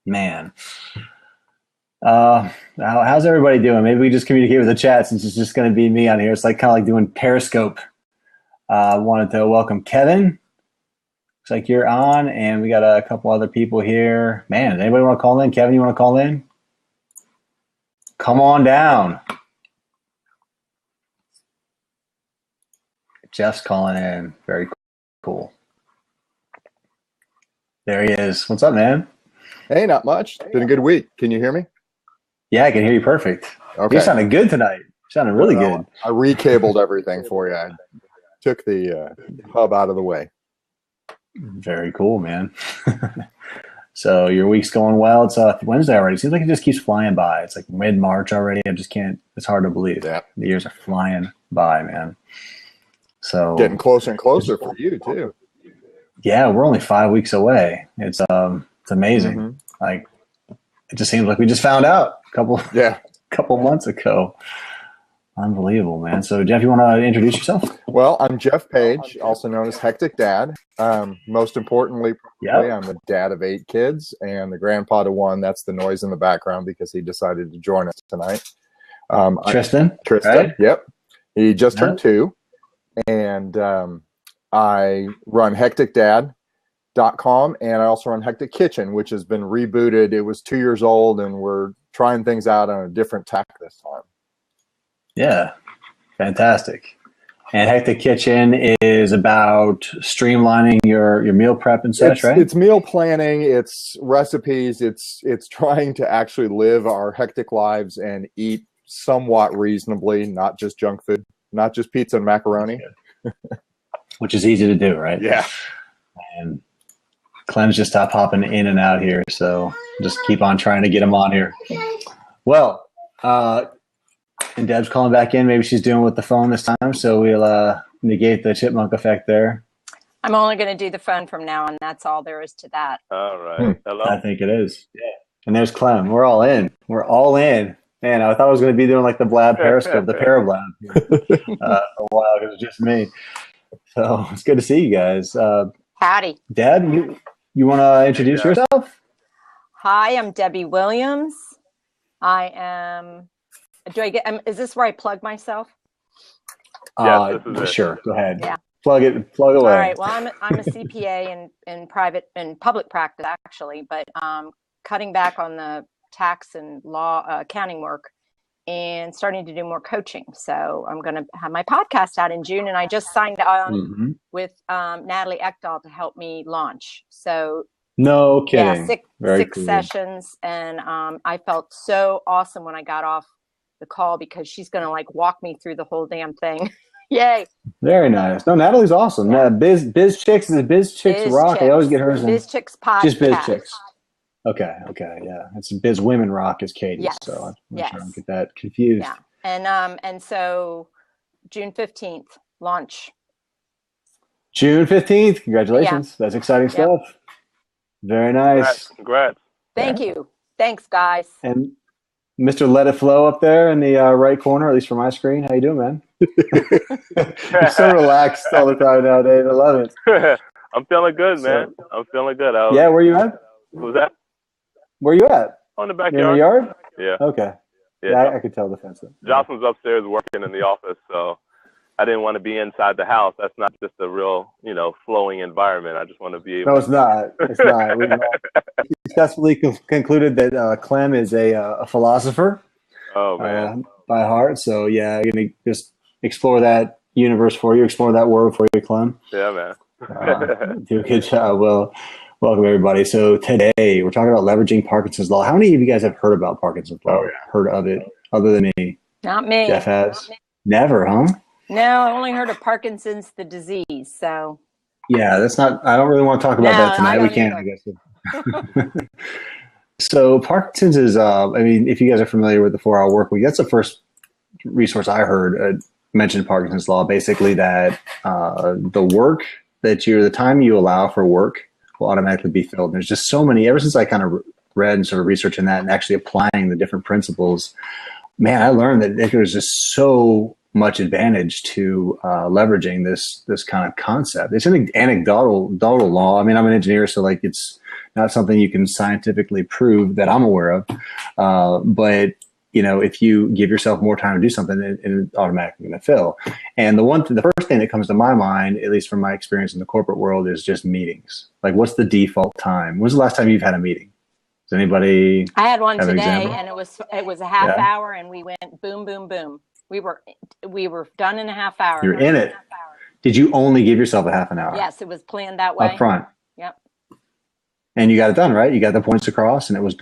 Man. How's everybody doing? Maybe we just communicate with the chat since it's just going to be me on here. It's like kind of like doing Periscope. I wanted to welcome Kevin. Looks like you're on, and we got a couple other people here. Man, anybody want to call in? Kevin, you want to call in? Come on down. Jeff's calling in. Very cool. There he is. What's up, man? Hey, not much. Been a good week. Can you hear me? Yeah, I can hear you perfect. Okay. You sounded good tonight. You sounded really good. I recabled everything for you. I took the hub out of the way. Very cool, man. So your week's going well. It's Wednesday already. Seems like it just keeps flying by. It's like mid-March already. I just can't. It's hard to believe. Yeah. The years are flying by, man. So getting closer and closer for you too. Yeah, we're only 5 weeks away. It's amazing. Mm-hmm. Like it just seems like we just found out a couple months ago. Unbelievable, man. So Jeff, you want to introduce yourself? Well, I'm Jeff Page, also known as Hectic Dad. Most importantly, I'm the dad of 8 kids and the grandpa to 1. That's the noise in the background because he decided to join us tonight. Tristan, right? Yep. He just turned 2. And I run hecticdad.com, and I also run Hectic Kitchen, which has been rebooted. It was 2 years old, and we're trying things out on a different tack this time. Yeah, fantastic. And Hectic Kitchen is about streamlining your meal prep and such, right? It's meal planning, it's recipes, it's trying to actually live our hectic lives and eat somewhat reasonably, not just junk food, not just pizza and macaroni. Which is easy to do, right? Yeah. And Clem's just stopped hopping in and out here, so just keep on trying to get him on here. Well, and Deb's calling back in. Maybe she's doing with the phone this time, so we'll negate the chipmunk effect there. I'm only going to do the phone from now on. That's all there is to that. All right. Hello. I think it is. Yeah. And there's Clem. We're all in. We're all in. Man, I thought I was going to be doing like the blab periscope, the parablab a while. It was just me. So it's good to see you guys. Howdy. Deb, you want to introduce yourself? Hi, I'm Debbie Williams. I am. Is this where I plug myself? Yes, this is it. Sure. Go ahead. Yeah. Plug away. All right. Well, I'm a CPA in private and public practice actually, but cutting back on the tax and law accounting work and starting to do more coaching. So I'm going to have my podcast out in June, and I just signed on with Natalie Ekdahl to help me launch. So no kidding. Yeah, six sessions, and I felt so awesome when I got off the call because she's going to like walk me through the whole damn thing. Yay. Very nice. No, Natalie's awesome. Yeah. Biz Chicks is Biz Chicks Rock. I always get hers in. Biz Chicks podcast. Just Biz Chicks. Okay, yeah. It's Biz Women Rock is Katie. Yes. So I'm sure I don't get that confused. Yeah. And so June 15th launch. June 15th. Congratulations. Yeah. That's exciting stuff. Very nice. Congrats. Thank you. Thanks, guys. And Mr. Let It Flow up there in the right corner, at least for my screen. How you doing, man? You're so relaxed all the time nowadays. I love it. I'm feeling good, man. I'm feeling good. Yeah, where you at? Who's that? Where you at? On the backyard. In the yard? Yeah. Okay. Yeah, I could tell the fence. Jocelyn's upstairs working in the office, so I didn't want to be inside the house. That's not just a real, flowing environment. I just want to be able. No, it's not. It's not. We successfully concluded that Clem is a philosopher. Oh man. By heart. So yeah, I'm gonna just explore that universe for you, explore that world for you, Clem. Yeah, man. Do a good job. Well, welcome everybody. So today we're talking about leveraging Parkinson's law. How many of you guys have heard about Parkinson's law? Heard of it other than me? Not me. Jeff has? Never, huh? No, I only heard of Parkinson's, the disease. So yeah, that's not. I don't really want to talk about that tonight. We can't, I guess. So Parkinson's is. If you guys are familiar with the 4-hour work week, that's the first resource I heard mention Parkinson's law. Basically, that the time you allow for work will automatically be filled. There's just so many. Ever since I kind of read and sort of researching that and actually applying the different principles, man, I learned that there was just so much advantage to leveraging this kind of concept. It's an anecdotal law. I mean, I'm an engineer, so like it's not something you can scientifically prove that I'm aware of. But if you give yourself more time to do something, it's automatically going to fill. And the first thing that comes to my mind, at least from my experience in the corporate world, is just meetings. Like, what's the default time? When's the last time you've had a meeting? Does anybody? I had one have an today, example? and it was a half hour, and we went boom, boom, boom. We were done in a half hour. You're in it. Did you only give yourself a half an hour? Yes, it was planned that way. Up front. Yep. And you got it done, right? You got the points across, and it was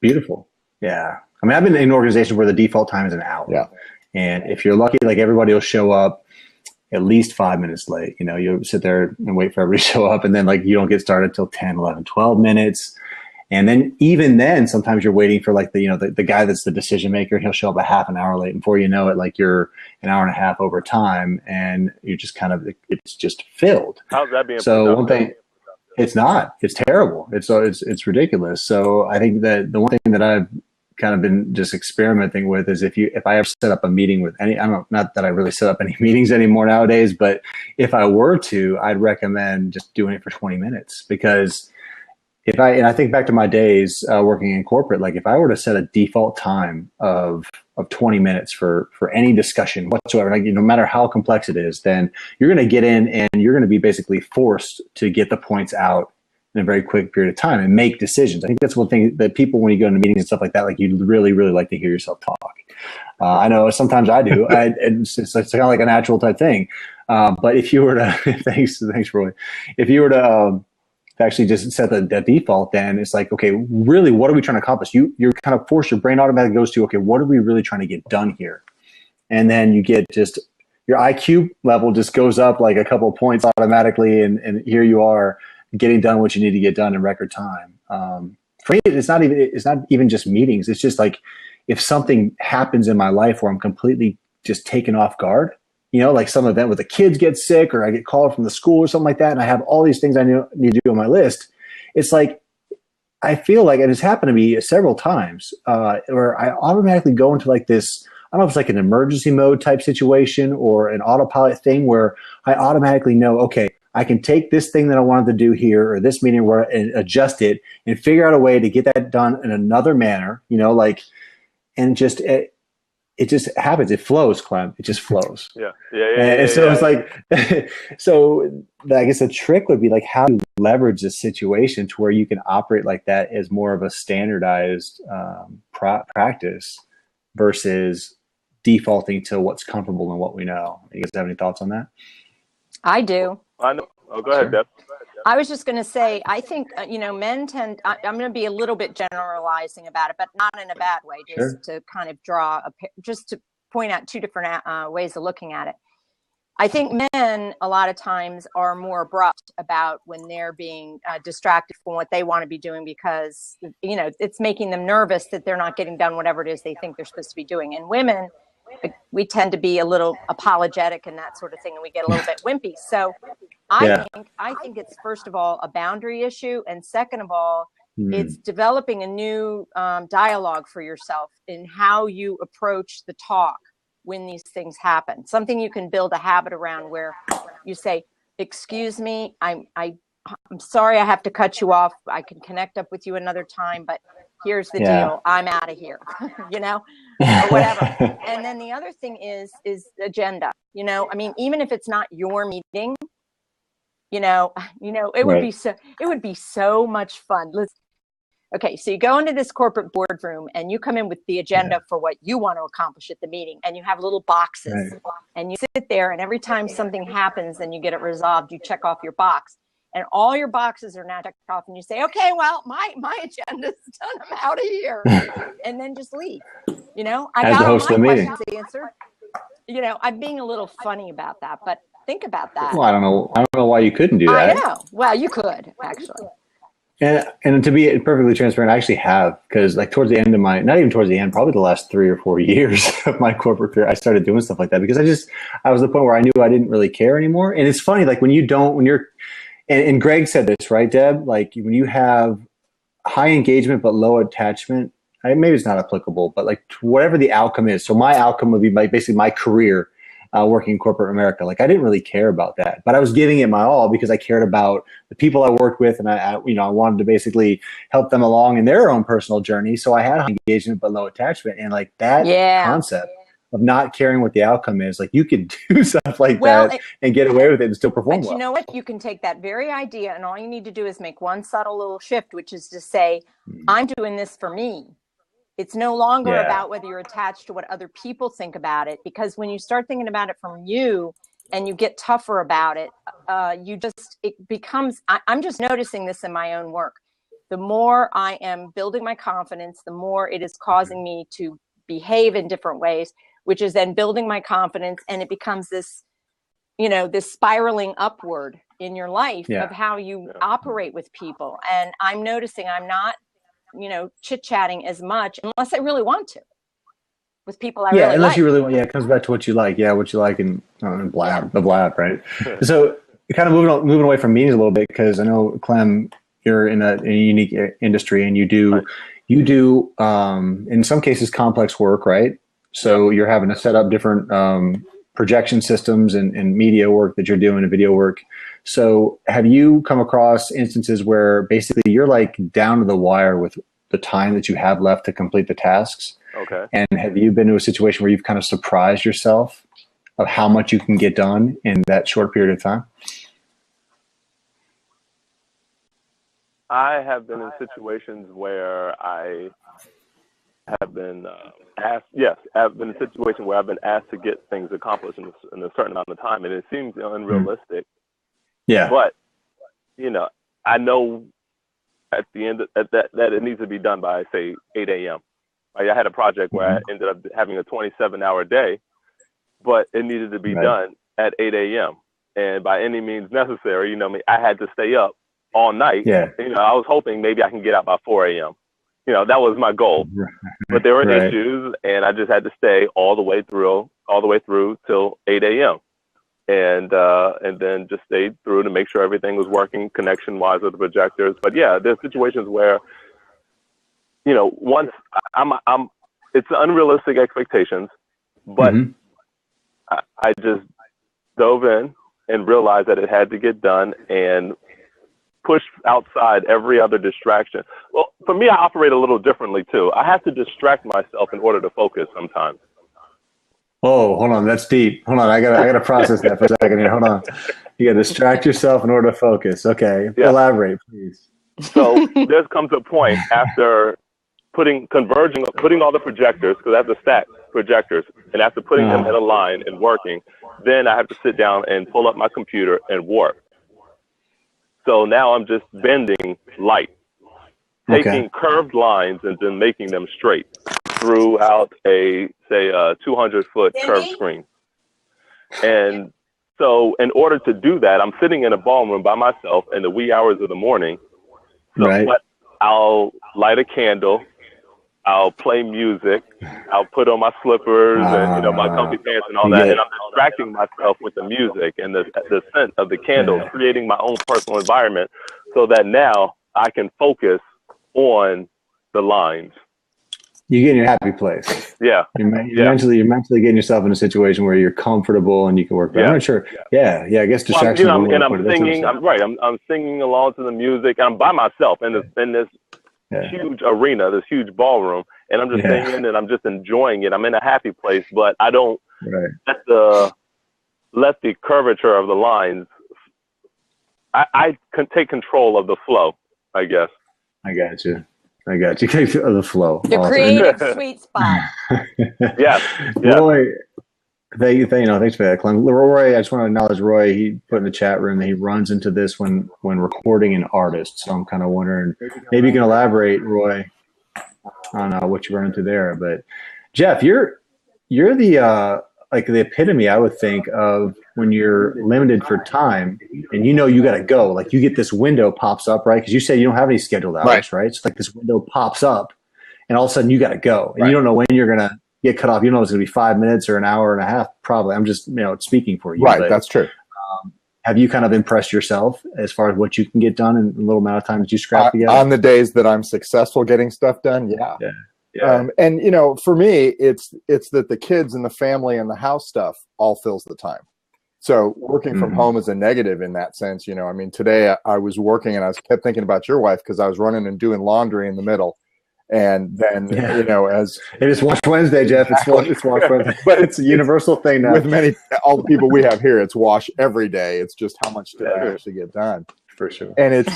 beautiful. Yeah. I mean, I've been in organizations where the default time is an hour. Yeah. And if you're lucky, like, everybody will show up at least 5 minutes late. You'll sit there and wait for everybody to show up, and then, like, you don't get started until 10, 11, 12 minutes. And then even then, sometimes you're waiting for, like, the guy that's the decision maker, and he'll show up a half an hour late. And before you know it, like, you're an hour and a half over time, and you're just it's just filled. How's that being so productive? One thing, it's not. It's terrible. It's ridiculous. So I think that the one thing that I've kind of been just experimenting with is if I ever set up a meeting with not that I really set up any meetings anymore nowadays, but if I were to, I'd recommend just doing it for 20 minutes, because I think back to my days working in corporate, like, if I were to set a default time of 20 minutes for any discussion whatsoever, like, no matter how complex it is, then you're going to get in and you're going to be basically forced to get the points out in a very quick period of time and make decisions. I think that's one thing that people, when you go into meetings and stuff like that, like, you really, really like to hear yourself talk. I know sometimes I do. It's kind of like a natural type thing. But if you were to, thanks, Roy. If you were to actually just set the default, then it's like, okay, really, what are we trying to accomplish? You're kind of forced, your brain automatically goes to, okay, what are we really trying to get done here? And then you get just, your IQ level just goes up like a couple of points automatically, and here you are getting done what you need to get done in record time. For me, it's not even just meetings. It's just like, if something happens in my life where I'm completely just taken off guard, like some event where the kids get sick, or I get called from the school or something like that, and I have all these things I need to do on my list. It's like, I feel like, it has happened to me several times, where I automatically go into, like, this, I don't know if it's like an emergency mode type situation or an autopilot thing, where I automatically know, okay, I can take this thing that I wanted to do here, or this meeting, and adjust it and figure out a way to get that done in another manner, and just, it just happens. It flows, Clem. It just flows. And so it's like, so I guess the trick would be, like, how to leverage this situation to where you can operate like that as more of a standardized practice versus defaulting to what's comfortable and what we know. You guys have any thoughts on that? I do. I know. Oh, go ahead, Deb. I was just going to say, I think, men tend, I'm going to be a little bit generalizing about it, but not in a bad way, just to kind of just to point out two different ways of looking at it. I think men, a lot of times, are more abrupt about when they're being distracted from what they want to be doing, because, it's making them nervous that they're not getting done whatever it is they think they're supposed to be doing. And women, we tend to be a little apologetic and that sort of thing, and we get a little bit wimpy. So I think it's, first of all, a boundary issue, and second of all, it's developing a new dialogue for yourself in how you approach the talk when these things happen. Something you can build a habit around, where you say, "Excuse me, I'm sorry, I have to cut you off. I can connect up with you another time, but here's the deal. I'm out of here," or whatever. And then the other thing is agenda. Even if it's not your meeting, it would be so much fun. Okay, so you go into this corporate boardroom and you come in with the agenda for what you want to accomplish at the meeting, and you have little boxes, and you sit there, and every time something happens and you get it resolved, you check off your box. And all your boxes are now checked off, and you say, "Okay, well, my agenda's done. I'm out of here," and then just leave. I got all my questions answered. I'm being a little funny about that, but think about that. Well, I don't know why you couldn't do that. I know. Well, you could, actually. And to be perfectly transparent, I actually have, because, like, towards the end of not even towards the end, probably the last 3 or 4 years of my corporate career, I started doing stuff like that, because I was at the point where I knew I didn't really care anymore. And it's funny, like, when you're, and Greg said this, right, Deb? Like, when you have high engagement but low attachment, maybe it's not applicable, but, like, whatever the outcome is. So my outcome would be basically my career working in corporate America. Like I didn't really care about that, but I was giving it my all because I cared about the people I worked with, and I wanted to basically help them along in their own personal journey. So I had high engagement but low attachment, and like that concept of not caring what the outcome is, like you could do stuff like that and get away with it and still perform well. You know what? You can take that very idea, and all you need to do is make one subtle little shift, which is to say, I'm doing this for me. It's no longer about whether you're attached to what other people think about it, because when you start thinking about it from you and you get tougher about it, it becomes, I'm just noticing this in my own work. The more I am building my confidence, the more it is causing me to behave in different ways, which is then building my confidence, and it becomes this, this spiraling upward in your life of how you operate with people. And I'm noticing I'm not, chit-chatting as much unless I really want to with people I really like. Unless you really want, it comes back to what you like. Yeah, what you like in blab, the blab, right? So kind of moving away from meetings a little bit, because I know, Clem, you're in a unique industry, and you do in some cases complex work, right? So you're having to set up different projection systems and media work that you're doing and video work. So have you come across instances where basically you're like down to the wire with the time that you have left to complete the tasks? Okay. And have you been to a situation where you've kind of surprised yourself of how much you can get done in that short period of time? I have been in situations where I have been asked. Yes, I've been in a situation where I've been asked to get things accomplished in a certain amount of time, and it seems unrealistic. Yeah. But I know at the end that it needs to be done by, say, 8 a.m. I had a project where I ended up having a 27-hour day, but it needed to be done at 8 a.m. And by any means necessary, I had to stay up all night. Yeah. I was hoping maybe I can get out by 4 a.m. That was my goal. But there were issues, and I just had to stay all the way through till 8 a.m. And then just stayed through to make sure everything was working connection-wise with the projectors. But yeah, there's situations where, once it's unrealistic expectations, but I just dove in and realized that it had to get done and pushed outside every other distraction. Well, for me, I operate a little differently too. I have to distract myself in order to focus sometimes. Oh, hold on. That's deep. Hold on. I gotta process that for a second here. Hold on. You gotta distract yourself in order to focus. Okay. Yeah. Elaborate, please. So there comes a point after putting all the projectors, because I have to stack projectors, and after putting them in a line and working, then I have to sit down and pull up my computer and work. So now I'm just bending light, taking curved lines and then making them straight throughout a 200-foot curved screen. And so in order to do that, I'm sitting in a ballroom by myself in the wee hours of the morning. So but I'll light a candle, I'll play music, I'll put on my slippers and my comfy pants and all that, and I'm distracting myself with the music and the scent of the candles, creating my own personal environment so that now I can focus on the lines. You get in your happy place. Yeah. You're mentally getting yourself in a situation where you're comfortable and you can work. But I'm not sure. Yeah. I guess distraction. I'm singing. I'm singing along to the music. I'm by myself in this huge arena, this huge ballroom, and I'm just singing and I'm just enjoying it. I'm in a happy place, but I don't let the curvature of the lines. I can take control of the flow, I guess. I got you. The flow. The creative sweet spot. Yeah. Roy, thanks for that, Clem. Roy, I just want to acknowledge Roy. He put in the chat room that he runs into this when recording an artist. So I'm kind of wondering, maybe you can elaborate, Roy, on what you run into there. But Jeff, you're the the epitome, I would think, of when you're limited for time and you got to go. Like you get this window pops up, right? Because you said you don't have any scheduled hours, right? So like this window pops up and all of a sudden you got to go. And you don't know when you're going to get cut off. You know it's going to be 5 minutes or an hour and a half, probably. I'm just speaking for you. Right, but, that's true. Have you kind of impressed yourself as far as what you can get done in a little amount of time that you scrap together? On the days that I'm successful getting stuff done, yeah. And you know, for me, it's that the kids and the family and the house stuff all fills the time. So working from home is a negative in that sense. You know, I mean, today I was working and I kept thinking about your wife because I was running and doing laundry in the middle. And then, you know, as it is Wash Wednesday, Jeff, it's Wash Wednesday, but it's a universal thing now. With all the people we have here, it's wash every day. It's just how much did I actually get done? For sure. And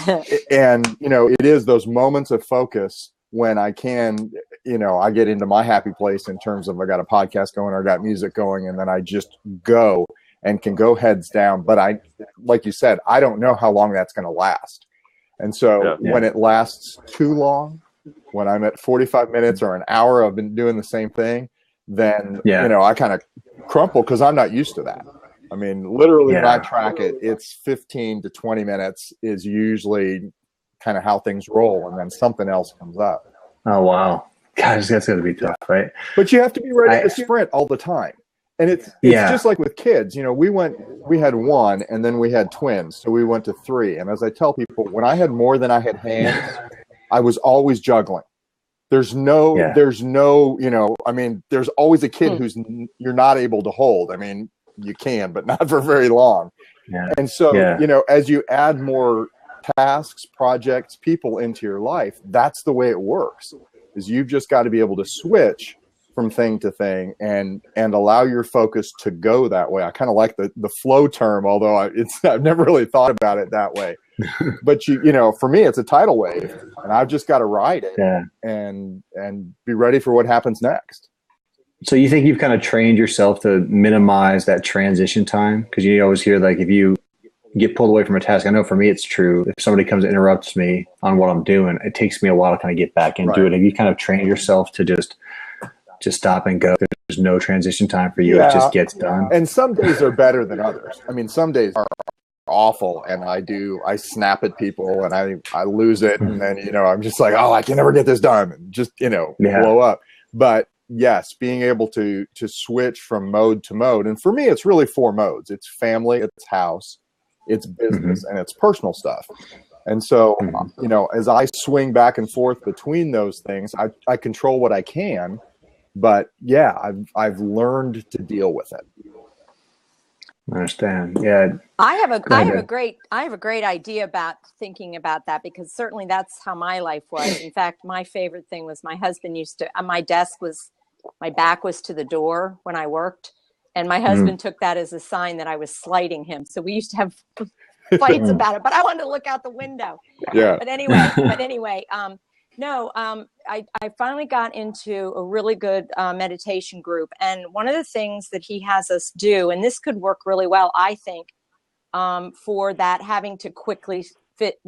and you know, it is those moments of focus when I can, you know, I get into my happy place in terms of I got a podcast going or I got music going, and then I just go and can go heads down. But I, like you said, I don't know how long that's going to last. And so when it lasts too long, when I'm at 45 minutes or an hour, I've been doing the same thing, then, you know, I kind of crumple because I'm not used to that. I mean, literally when I track it, it's 15 to 20 minutes is usually kind of how things roll. And then something else comes up. Oh, wow. Gosh, that's going to be tough, right? But you have to be ready to sprint all the time. And it's just like with kids, you know, we had one and then we had twins. So we went to 3. And as I tell people, when I had more than I had hands, I was always juggling. There's no, you know, I mean, there's always a kid who's you're not able to hold. I mean, you can, but not for very long. Yeah. And so, you know, as you add more tasks, projects, people into your life, that's the way it works. Is you've just got to be able to switch from thing to thing and allow your focus to go that way. I kind of like the flow term, although I've never really thought about it that way. But you know, for me, it's a tidal wave, and I've just got to ride it and be ready for what happens next. So you think you've kind of trained yourself to minimize that transition time? Because you always hear, like, if you get pulled away from a task, I know for me it's true. If somebody comes and interrupts me on what I'm doing, it takes me a while to kind of get back into it. Have you kind of trained yourself to just stop and go? There's no transition time for you. It just gets done. And some days are better than others. I mean, some days are awful, and I snap at people and I lose it, and then, you know, I'm just like, oh, I can never get this done, and just, you know, blow up. But yes, being able to switch from mode to mode, and for me it's really 4 modes. It's family, it's house, it's business, and it's personal stuff. And so you know, as I swing back and forth between those things, I control what I can, but I've learned to deal with it. I understand. Yeah. I have a great idea about thinking about that, because certainly that's how my life was. In fact, my favorite thing was my husband used to, my back was to the door when I worked, and my husband took that as a sign that I was slighting him. So we used to have fights about it, but I wanted to look out the window. Yeah. But anyway, I finally got into a really good meditation group. And one of the things that he has us do, and this could work really well, I think, for that having to quickly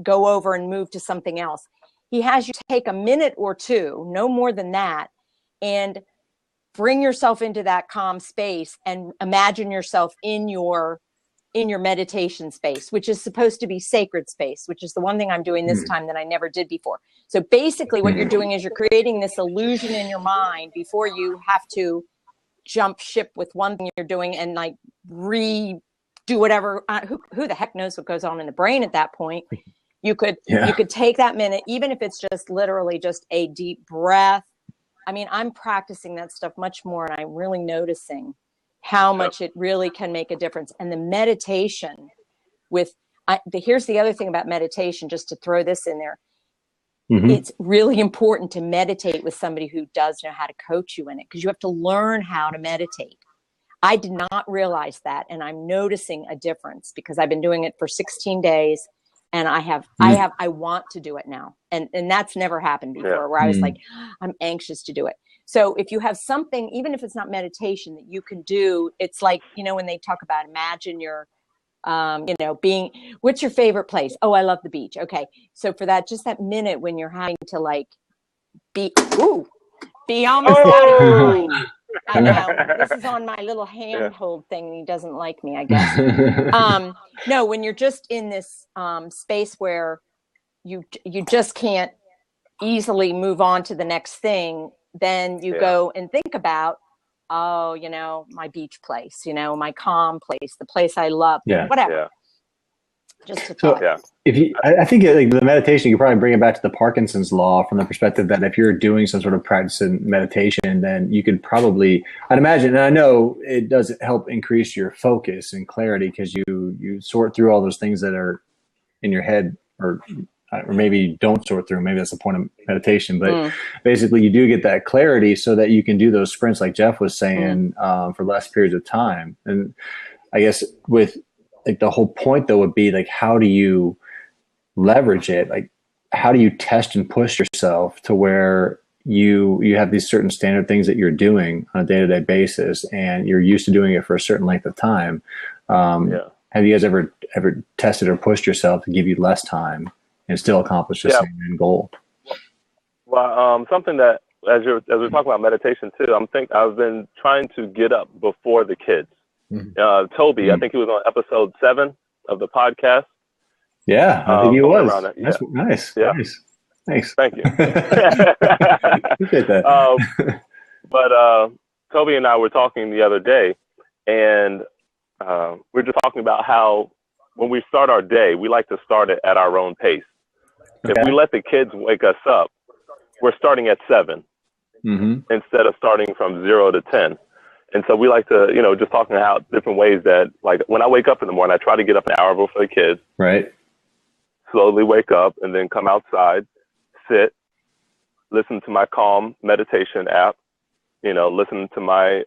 go over and move to something else. He has you take a minute or 2, no more than that, and bring yourself into that calm space and imagine yourself in your meditation space, which is supposed to be sacred space, which is the one thing I'm doing this time that I never did before. So basically what you're doing is you're creating this illusion in your mind before you have to jump ship with one thing you're doing and like redo whatever. Who the heck knows what goes on in the brain at that point? You could take that minute, even if it's just literally just a deep breath. I mean, I'm practicing that stuff much more, and I'm really noticing how much it really can make a difference. And the meditation here's the other thing about meditation, just to throw this in there. It's really important to meditate with somebody who does know how to coach you in it, because you have to learn how to meditate. I did not realize that, and I'm noticing a difference because I've been doing it for 16 days, and I want to do it now. And that's never happened before, where I was like, I'm anxious to do it. So if you have something, even if it's not meditation, that you can do, it's like, you know, when they talk about imagine your, you know, what's your favorite place? Oh, I love the beach. Okay. So for that, just that minute when you're having to like be almost out of your mind. I know this is on my little handhold thing. He doesn't like me, I guess. No, when you're just in this space where you just can't easily move on to the next thing, then you go and think about, oh, you know, my beach place, you know, my calm place, the place I love, whatever. Just a thought. Yeah. I think like the meditation, you could probably bring it back to the Parkinson's law from the perspective that if you're doing some sort of practice in meditation, then you could probably, I'd imagine, and I know it does help increase your focus and clarity because you sort through all those things that are in your head, or maybe you don't sort through. Maybe that's the point of meditation. But basically, you do get that clarity so that you can do those sprints, like Jeff was saying, for less periods of time. And I guess with like the whole point though would be like, how do you leverage it? Like, how do you test and push yourself to where you have these certain standard things that you're doing on a day-to-day basis, and you're used to doing it for a certain length of time? Have you guys ever tested or pushed yourself to give you less time and still accomplish the same end goal? Well, something that as we're talking about meditation too, I've been trying to get up before the kids. Toby, I think he was on episode 7 of the podcast. Yeah, I think he was. That's nice. Yeah. Nice. Thanks. Thank you. Appreciate that. But Toby and I were talking the other day, and we're just talking about how when we start our day, we like to start it at our own pace. Okay. If we let the kids wake us up, we're starting at 7 instead of starting from 0 to 10. And so we like to, just talking about different ways that, like, when I wake up in the morning, I try to get up an hour before the kids. Right. Slowly wake up and then come outside, sit, listen to my Calm meditation app, listen to my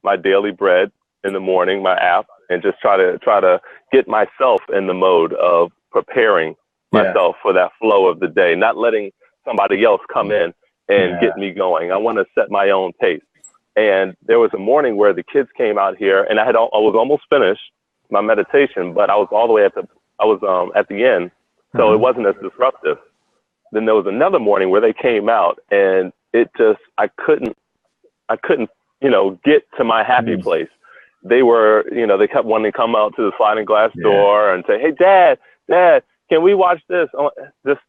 my Daily Bread in the morning, my app, and just try to get myself in the mode of preparing myself for that flow of the day, not letting somebody else come in and get me going. I want to set my own pace. And there was a morning where the kids came out here, and I was almost finished my meditation, but I was all the way at the end, so it wasn't as disruptive. Then there was another morning where they came out, and I couldn't get to my happy place. They were, they kept wanting to come out to the sliding glass door and say, "Hey, Dad, can we watch this? Just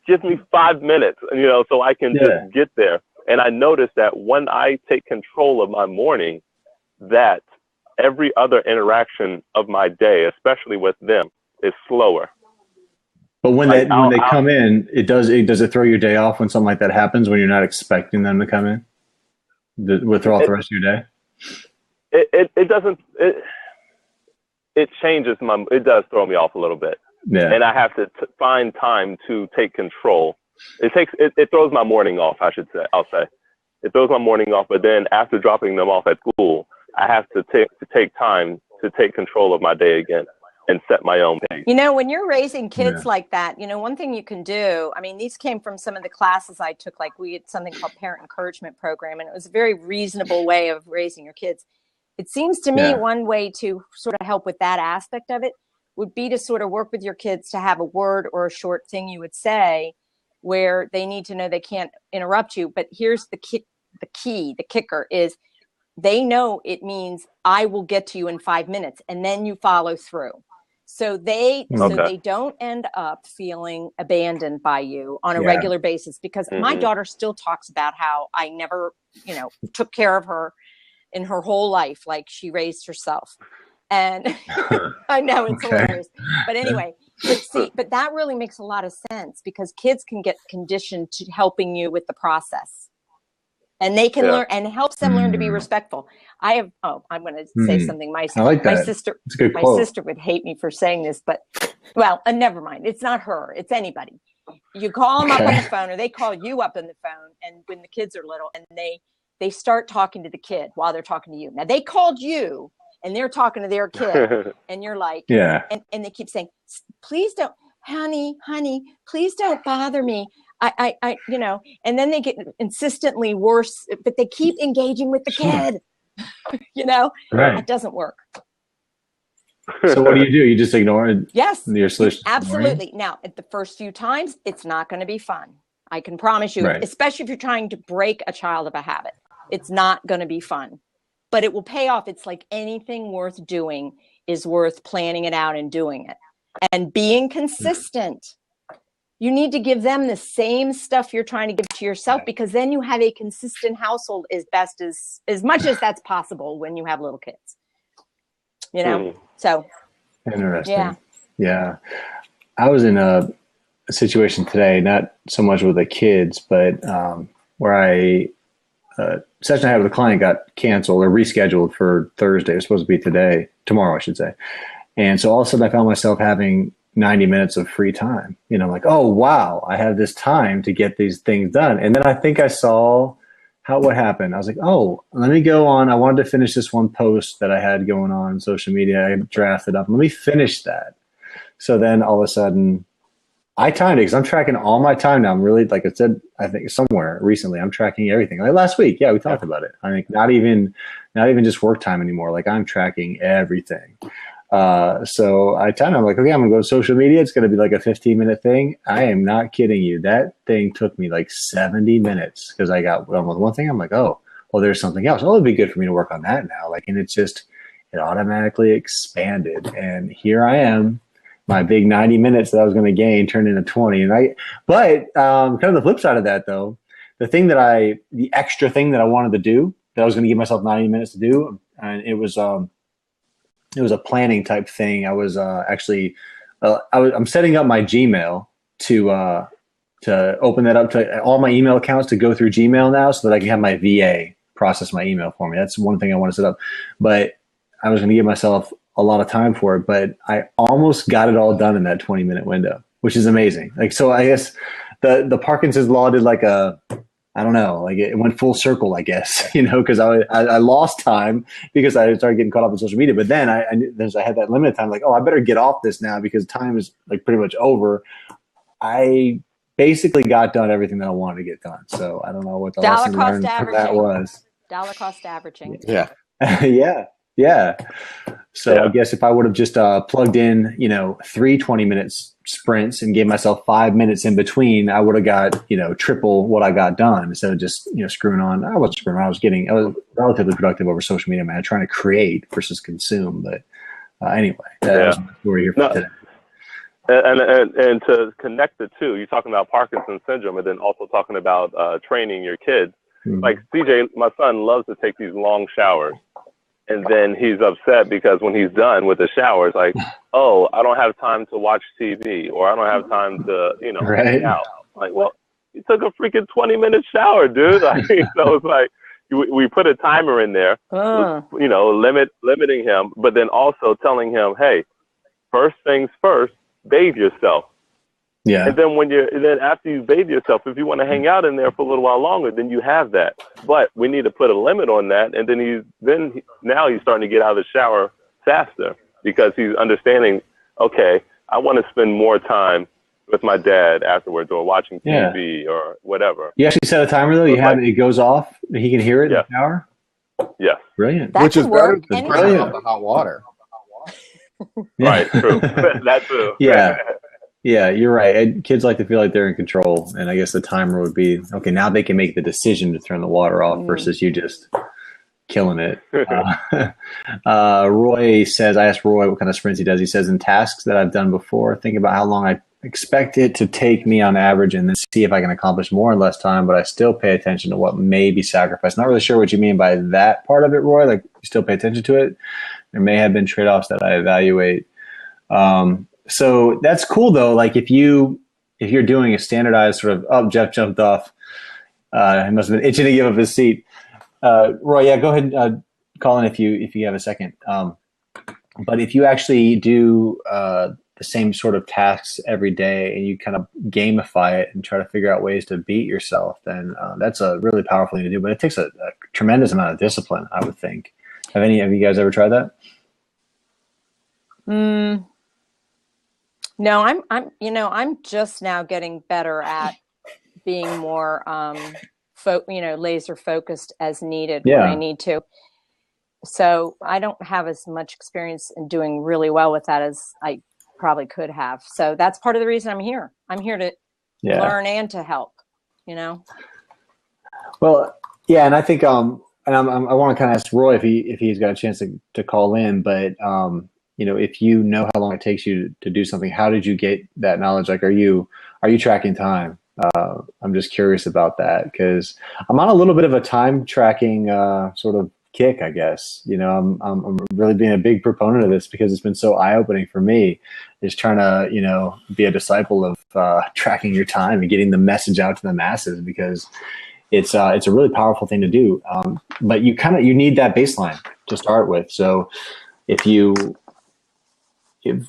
give me 5 minutes, so I can just get there." And I noticed that when I take control of my morning, that every other interaction of my day, especially with them, is slower. But when they come in, does it throw your day off when something like that happens, when you're not expecting them to come in? Would throw off the rest of your day? It doesn't. It changes it does throw me off a little bit. Yeah. And I have to find time to take control. It throws my morning off, I'll say. It throws my morning off, but then after dropping them off at school, I have to take time to take control of my day again and set my own pace. When you're raising kids like that, one thing you can do, these came from some of the classes I took, like we had something called Parent Encouragement Program, and it was a very reasonable way of raising your kids. It seems to me one way to sort of help with that aspect of it would be to sort of work with your kids to have a word or a short thing you would say where they need to know they can't interrupt you. But here's the kicker is they know it means I will get to you in 5 minutes, and then you follow through. So they don't end up feeling abandoned by you on a regular basis, because my daughter still talks about how I never, took care of her in her whole life, like she raised herself. And I know it's hilarious, but anyway, but that really makes a lot of sense, because kids can get conditioned to helping you with the process, and they can learn, and helps them learn to be respectful. I'm going to say something. My sister would hate me for saying this, but never mind. It's not her. It's anybody. You call them up on the phone, or they call you up on the phone. And when the kids are little, and they start talking to the kid while they're talking to you. Now they called you, and they're talking to their kid, and you're like, and they keep saying, "Please don't, honey, please don't bother me. I, and then they get insistently worse, but they keep engaging with the kid, It doesn't work. So what do? You just ignore it? Yes. Your solution? Absolutely. Now, at the first few times, it's not going to be fun. I can promise you, especially if you're trying to break a child of a habit, it's not going to be fun. But it will pay off. It's like anything worth doing is worth planning it out and doing it. And being consistent. You need to give them the same stuff you're trying to give to yourself, because then you have a consistent household as much as that's possible when you have little kids. So interesting. Yeah. I was in a situation today, not so much with the kids, but where session I had with a client got canceled or rescheduled for Thursday. It was supposed to be tomorrow, I should say. And so all of a sudden I found myself having 90 minutes of free time. I'm like, oh, wow, I have this time to get these things done. And then I think I saw what happened. I was like, oh, let me go on. I wanted to finish this one post that I had going on social media. I drafted up. Let me finish that. So then all of a sudden I timed it because I'm tracking all my time now. I'm really, like I said, I think somewhere recently, I'm tracking everything. Like last week, we talked about it. I think not even just work time anymore. Like I'm tracking everything. So I timed it. I'm like, okay, I'm gonna go to social media. It's gonna be like a 15-minute thing. I am not kidding you. That thing took me like 70 minutes because I got done with one thing. I'm like, oh, well, there's something else. Oh, it'd be good for me to work on that now. Like, and it automatically expanded, and here I am. My big 90 minutes that I was going to gain turned into 20. But kind of the flip side of that though, the extra thing that I wanted to do that I was going to give myself 90 minutes to do. And it was a planning type thing. I was I'm setting up my Gmail to open that up to all my email accounts to go through Gmail now so that I can have my VA process my email for me. That's one thing I want to set up, but I was going to give myself a lot of time for it, but I almost got it all done in that 20-minute window, which is amazing. Like, so I guess the Parkinson's law did like I don't know, like it went full circle, I guess, because I lost time because I started getting caught up in social media. But then I had that limited time, like, oh, I better get off this now because time is like pretty much over. I basically got done everything that I wanted to get done. So I don't know what the lesson learned from that was. Dollar cost averaging. Yeah. Yeah. So I guess if I would have just plugged in, 3 20-minute sprints and gave myself 5 minutes in between, I would have got, triple what I got done instead of just, screwing on. I wasn't screwing on. I was relatively productive over social media, man, trying to create versus consume. But anyway, that's what we're here for today. And to connect the two, you're talking about Parkinson's syndrome and then also talking about training your kids. Mm-hmm. Like CJ, my son loves to take these long showers. And then he's upset because when he's done with the shower, it's like, oh, I don't have time to watch TV or I don't have time to, hang out. Like, well, you took a freaking 20-minute shower, dude. So it's like we put a timer in there, limiting him, but then also telling him, hey, first things first, bathe yourself. Yeah. And then after you bathe yourself, if you want to hang out in there for a little while longer, then you have that. But we need to put a limit on that. And then now he's starting to get out of the shower faster because he's understanding, okay, I want to spend more time with my dad afterwards or watching TV or whatever. You actually set a timer though? You have it goes off, he can hear it in the shower? Yes. Brilliant. Which is better than turning off the hot water. Right, true. That's true. Yeah. Yeah, you're right. Kids like to feel like they're in control. And I guess the timer would be, okay, now they can make the decision to turn the water off versus you just killing it. Roy says, I asked Roy what kind of sprints he does. He says, in tasks that I've done before, think about how long I expect it to take me on average and then see if I can accomplish more in less time, but I still pay attention to what may be sacrificed. Not really sure what you mean by that part of it, Roy. Like, you still pay attention to it? There may have been trade-offs that I evaluate. So that's cool though. Like if you're doing a standardized sort of, Jeff jumped off. He must have been itching to give up his seat. Roy, yeah, go ahead and call in if you have a second. But if you actually do the same sort of tasks every day and you kind of gamify it and try to figure out ways to beat yourself, then that's a really powerful thing to do. But it takes a tremendous amount of discipline, I would think. Have you guys ever tried that? No, I'm just now getting better at being more, laser focused as needed when I need to. So I don't have as much experience in doing really well with that as I probably could have. So that's part of the reason I'm here. I'm here to learn and to help, Well, yeah. And I think, and I want to kind of ask Roy if he's got a chance to call in, but, if you know how long it takes you to do something, how did you get that knowledge? Like, are you tracking time? I'm just curious about that because I'm on a little bit of a time tracking sort of kick, I guess. I'm really being a big proponent of this because it's been so eye-opening for me, is trying to, be a disciple of tracking your time and getting the message out to the masses, because it's a really powerful thing to do. But you need that baseline to start with. So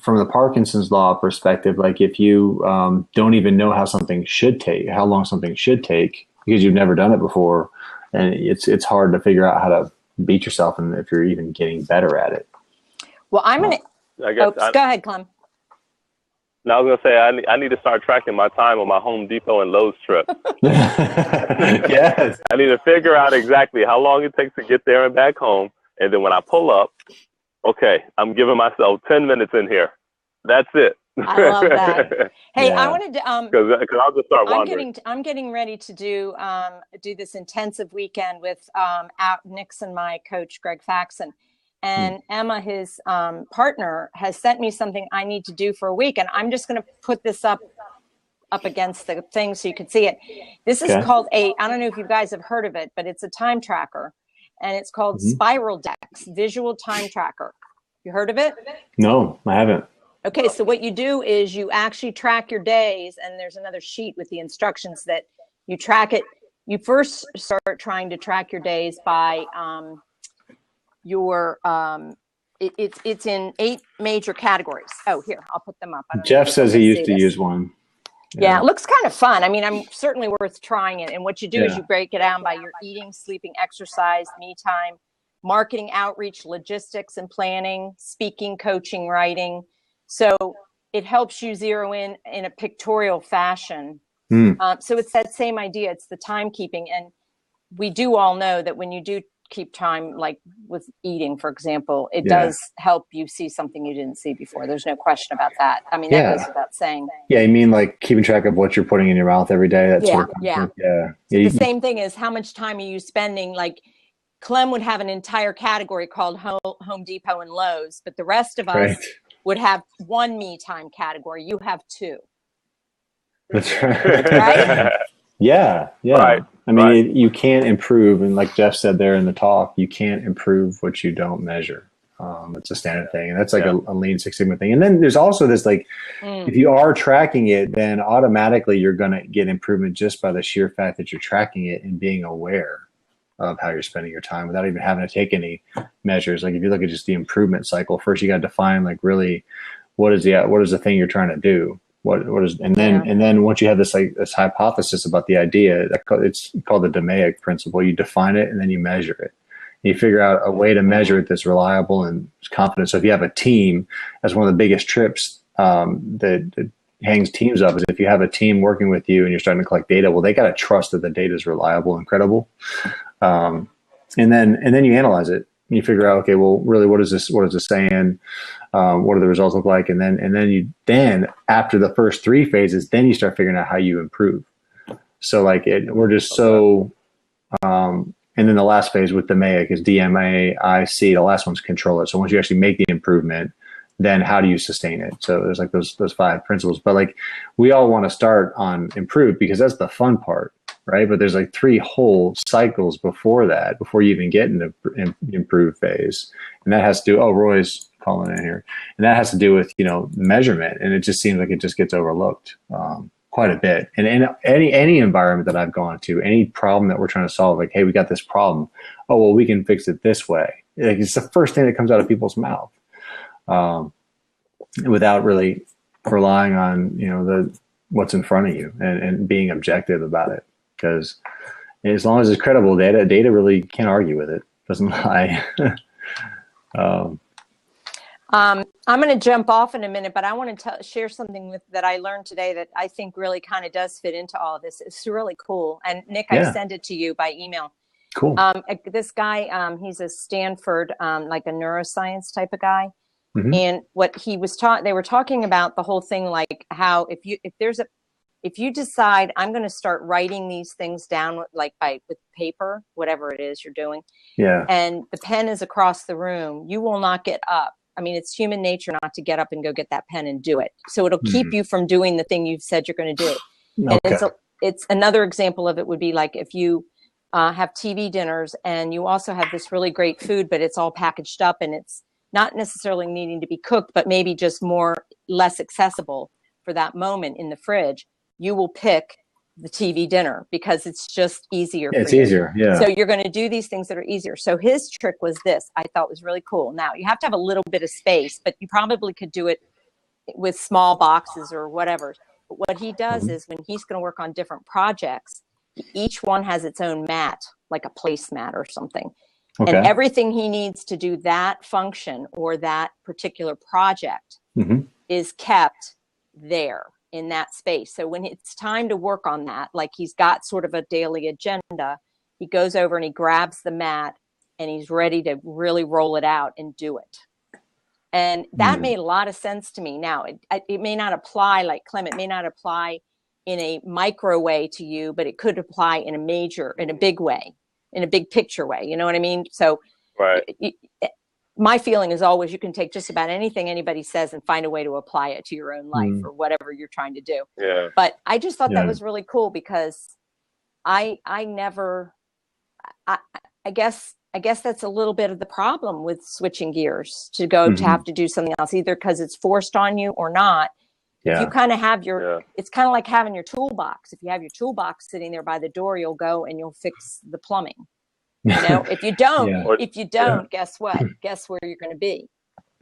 from the Parkinson's law perspective, like if you don't even know how long something should take because you've never done it before, and it's hard to figure out how to beat yourself, and if you're even getting better at it. Well, I'm going to, go ahead, Clem. Now I was going to say, I need to start tracking my time on my Home Depot and Lowe's trip. Yes. I need to figure out exactly how long it takes to get there and back home. And then when I pull up, okay, I'm giving myself 10 minutes in here. That's it. I love that. Hey, yeah. I wanted to because I'll just start wandering. I'm getting ready to do this intensive weekend with Nick's and my coach Greg Faxon, and Emma, his partner, has sent me something I need to do for a week, and I'm just going to put this up against the thing so you can see it. This is called I don't know if you guys have heard of it, but it's a time tracker, and it's called Spiral Dex Visual Time Tracker. You heard of it? No, I haven't. Okay, so what you do is you actually track your days, and there's another sheet with the instructions that you track it. You first start trying to track your days by it's in 8 major categories. Oh, here, I'll put them up. Jeff says he used to use one. Yeah, it looks kind of fun. I mean, I'm certainly worth trying it. And what you do is you break it down by your eating, sleeping, exercise, me time, marketing, outreach, logistics and planning, speaking, coaching, writing. So it helps you zero in a pictorial fashion. So it's that same idea. It's the timekeeping. And we do all know that when you do keep time, like with eating, for example, it does help you see something you didn't see before. There's no question about that. I mean, that goes without saying. Yeah, you mean like keeping track of what you're putting in your mouth every day? That sort of concept. So the same thing is how much time are you spending? Like Clem would have an entire category called Home Depot and Lowe's, but the rest of us would have one me time category. You have 2. That's right. Right? Yeah. Right. I mean, you can't improve, and like Jeff said there in the talk, you can't improve what you don't measure. It's a standard thing, and that's like a Lean Six Sigma thing. And then there's also this, like, if you are tracking it, then automatically you're going to get improvement just by the sheer fact that you're tracking it and being aware of how you're spending your time without even having to take any measures. Like if you look at just the improvement cycle, first you got to define like really what is the thing you're trying to do. And then once you have this hypothesis about the idea, it's called the DMAIC principle. You define it and then you measure it. You figure out a way to measure it that's reliable and confident. So if you have a team, that's one of the biggest trips that hangs teams up, is if you have a team working with you and you're starting to collect data, well, they got to trust that the data is reliable and credible. And then you analyze it. You figure out, okay, well, really, what is this saying? What do the results look like? And then after the first 3 phases, then you start figuring out how you improve. So we're just so, and then the last phase with the DMAIC is DMAIC. The last one's control it. So once you actually make the improvement, then how do you sustain it? So there's like those 5 principles, but like we all want to start on improve because that's the fun part. Right. But there's like 3 whole cycles before you even get into improve phase. And that has to do, Roy's calling in here. And that has to do with, measurement. And it just seems like it just gets overlooked quite a bit. And in any environment that I've gone to, any problem that we're trying to solve, like, hey, we got this problem. Oh, well, we can fix it this way. Like, it's the first thing that comes out of people's mouth without really relying on, what's in front of you and being objective about it. Because as long as it's credible data really can't argue with it. Doesn't lie. I'm going to jump off in a minute, but I want to share something that I learned today that I think really kind of does fit into all of this. It's really cool. And Nick, I sent it to you by email. Cool. This guy, he's a Stanford, like a neuroscience type of guy. Mm-hmm. And what he was they were talking about the whole thing, like how if you decide I'm going to start writing these things down, like with paper, whatever it is you're doing, and the pen is across the room, you will not get up. I mean, it's human nature not to get up and go get that pen and do it. So it'll keep you from doing the thing you've said you're going to do. Okay. And it's another example of it would be like if you have TV dinners, and you also have this really great food, but it's all packaged up and it's not necessarily needing to be cooked, but maybe just less accessible for that moment in the fridge, you will pick the TV dinner because it's just easier. It's easier. Yeah. So you're going to do these things that are easier. So his trick was this, I thought was really cool. Now you have to have a little bit of space, but you probably could do it with small boxes or whatever. But what he does is when he's going to work on different projects, each one has its own mat, like a placemat or something. Okay. And everything he needs to do that function or that particular project is kept there in that space. So when it's time to work on that, like he's got sort of a daily agenda, he goes over and he grabs the mat and he's ready to really roll it out and do it. And that made a lot of sense to me. Now, it may not apply, like Clem, it may not apply in a micro way to you, but it could apply in a big way, in a big picture way. You know what I mean? So my feeling is always you can take just about anything anybody says and find a way to apply it to your own life or whatever you're trying to do. Yeah. But I just thought that was really cool because I guess that's a little bit of the problem with switching gears to go to have to do something else, either because it's forced on you or not. Yeah. If you kind of have it's kind of like having your toolbox. If you have your toolbox sitting there by the door, you'll go and you'll fix the plumbing. You know, if you don't, guess what? Guess where you're going to be?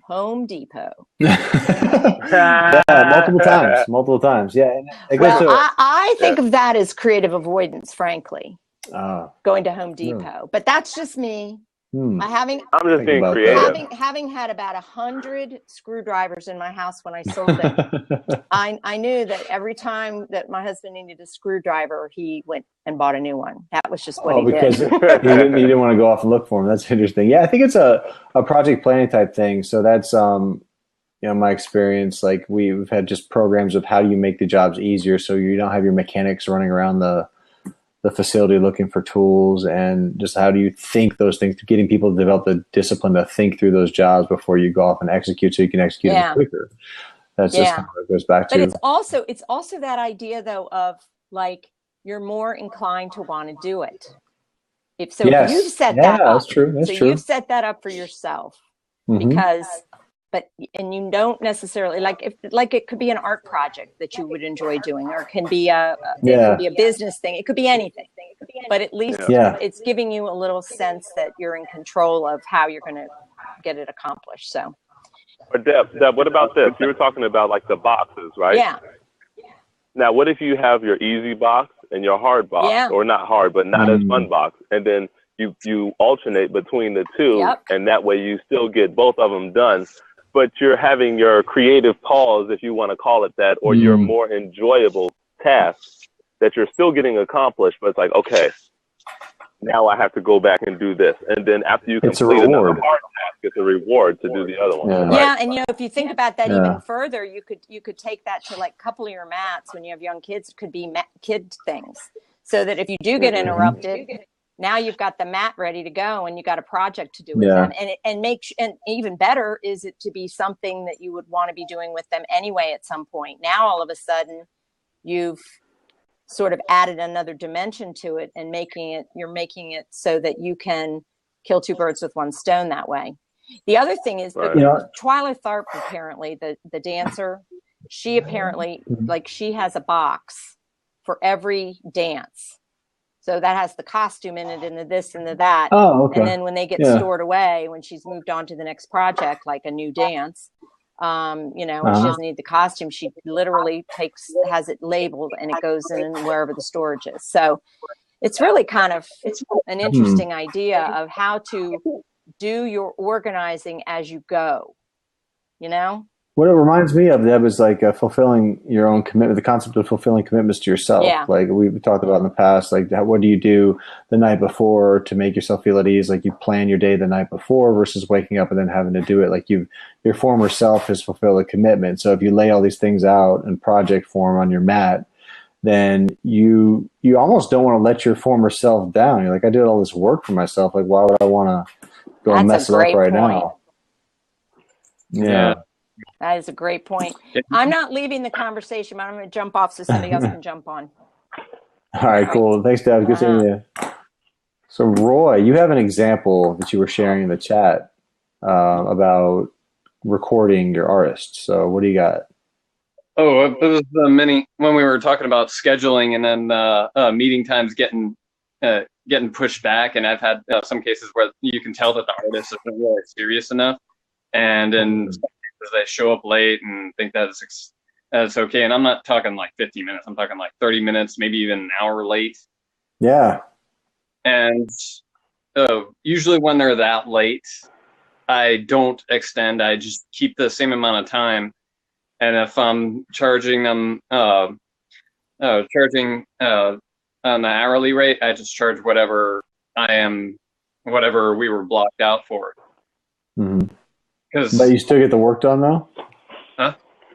Home Depot. multiple times. Yeah. I think of that as creative avoidance, frankly. Going to Home Depot, but that's just me. I'm just being creative. Having had about 100 screwdrivers in my house when I sold it, I knew that every time that my husband needed a screwdriver, he went and bought a new one. That was just what he did. Because you didn't want to go off and look for them. That's interesting. Yeah, I think it's a project planning type thing. So that's my experience. Like we've had just programs of how do you make the jobs easier, so you don't have your mechanics running around the facility looking for tools, and just how do you think those things, getting people to develop the discipline to think through those jobs before you go off and execute, so you can execute them quicker. That's just kind of what it goes back to. But it's also that idea though of like you're more inclined to want to do it. You've set that up. That's true. You've set that up for yourself because. And you don't necessarily it could be an art project that you would enjoy doing, or it can be a business thing. It could be anything, but at least it's giving you a little sense that you're in control of how you're going to get it accomplished. So, but Deb, what about this? You were talking about like the boxes, right? Yeah. Now, what if you have your easy box and your hard box, or not hard, but not as fun box, and then you alternate between the two, and that way you still get both of them done. But you're having your creative pause, if you want to call it that, or your more enjoyable tasks that you're still getting accomplished. But it's like, okay, now I have to go back and do this. And then after you complete another hard task, it's a reward to do the other one. Yeah, right? Yeah, and if you think about that even further, you could take that to like a couple of your mats when you have young kids. It could be kid things, so that if you do get interrupted. Now you've got the mat ready to go, and you got a project to do with them. And even better is it to be something that you would want to be doing with them anyway at some point. Now all of a sudden, you've sort of added another dimension to it, and you're making it so that you can kill two birds with one stone that way. The other thing is that Twyla Tharp, apparently the dancer, she apparently she has a box for every dance. So that has the costume in it and the this and the that. Oh, okay. And then when they get stored away, when she's moved on to the next project, like a new dance, when she doesn't need the costume, she literally has it labeled and it goes in wherever the storage is. So it's really it's an interesting idea of how to do your organizing as you go, What it reminds me of, Deb, is like fulfilling your own commitment, the concept of fulfilling commitments to yourself. Yeah. Like we've talked about in the past, like what do you do the night before to make yourself feel at ease? Like you plan your day the night before versus waking up and then having to do it. Like your former self has fulfilled a commitment. So if you lay all these things out in project form on your mat, then you almost don't want to let your former self down. You're like, I did all this work for myself. Like, why would I want to go and mess it up right now? Yeah. That is a great point. I'm not leaving the conversation, but I'm going to jump off so somebody else can jump on. All right, cool. Thanks, Deb. Good seeing you. So Roy, you have an example that you were sharing in the chat about recording your artists. So what do you got? Oh, it was when we were talking about scheduling and then meeting times getting pushed back, and I've had some cases where you can tell that the artist isn't really serious enough, and in some cases they show up late and think that it's okay. And I'm not talking like 15 minutes; I'm talking like 30 minutes, maybe even an hour late. Yeah. And usually when they're that late, I don't extend. I just keep the same amount of time. And if I'm charging them, on the hourly rate, I just charge whatever we were blocked out for. Mm-hmm. But you still get the work done though? Huh?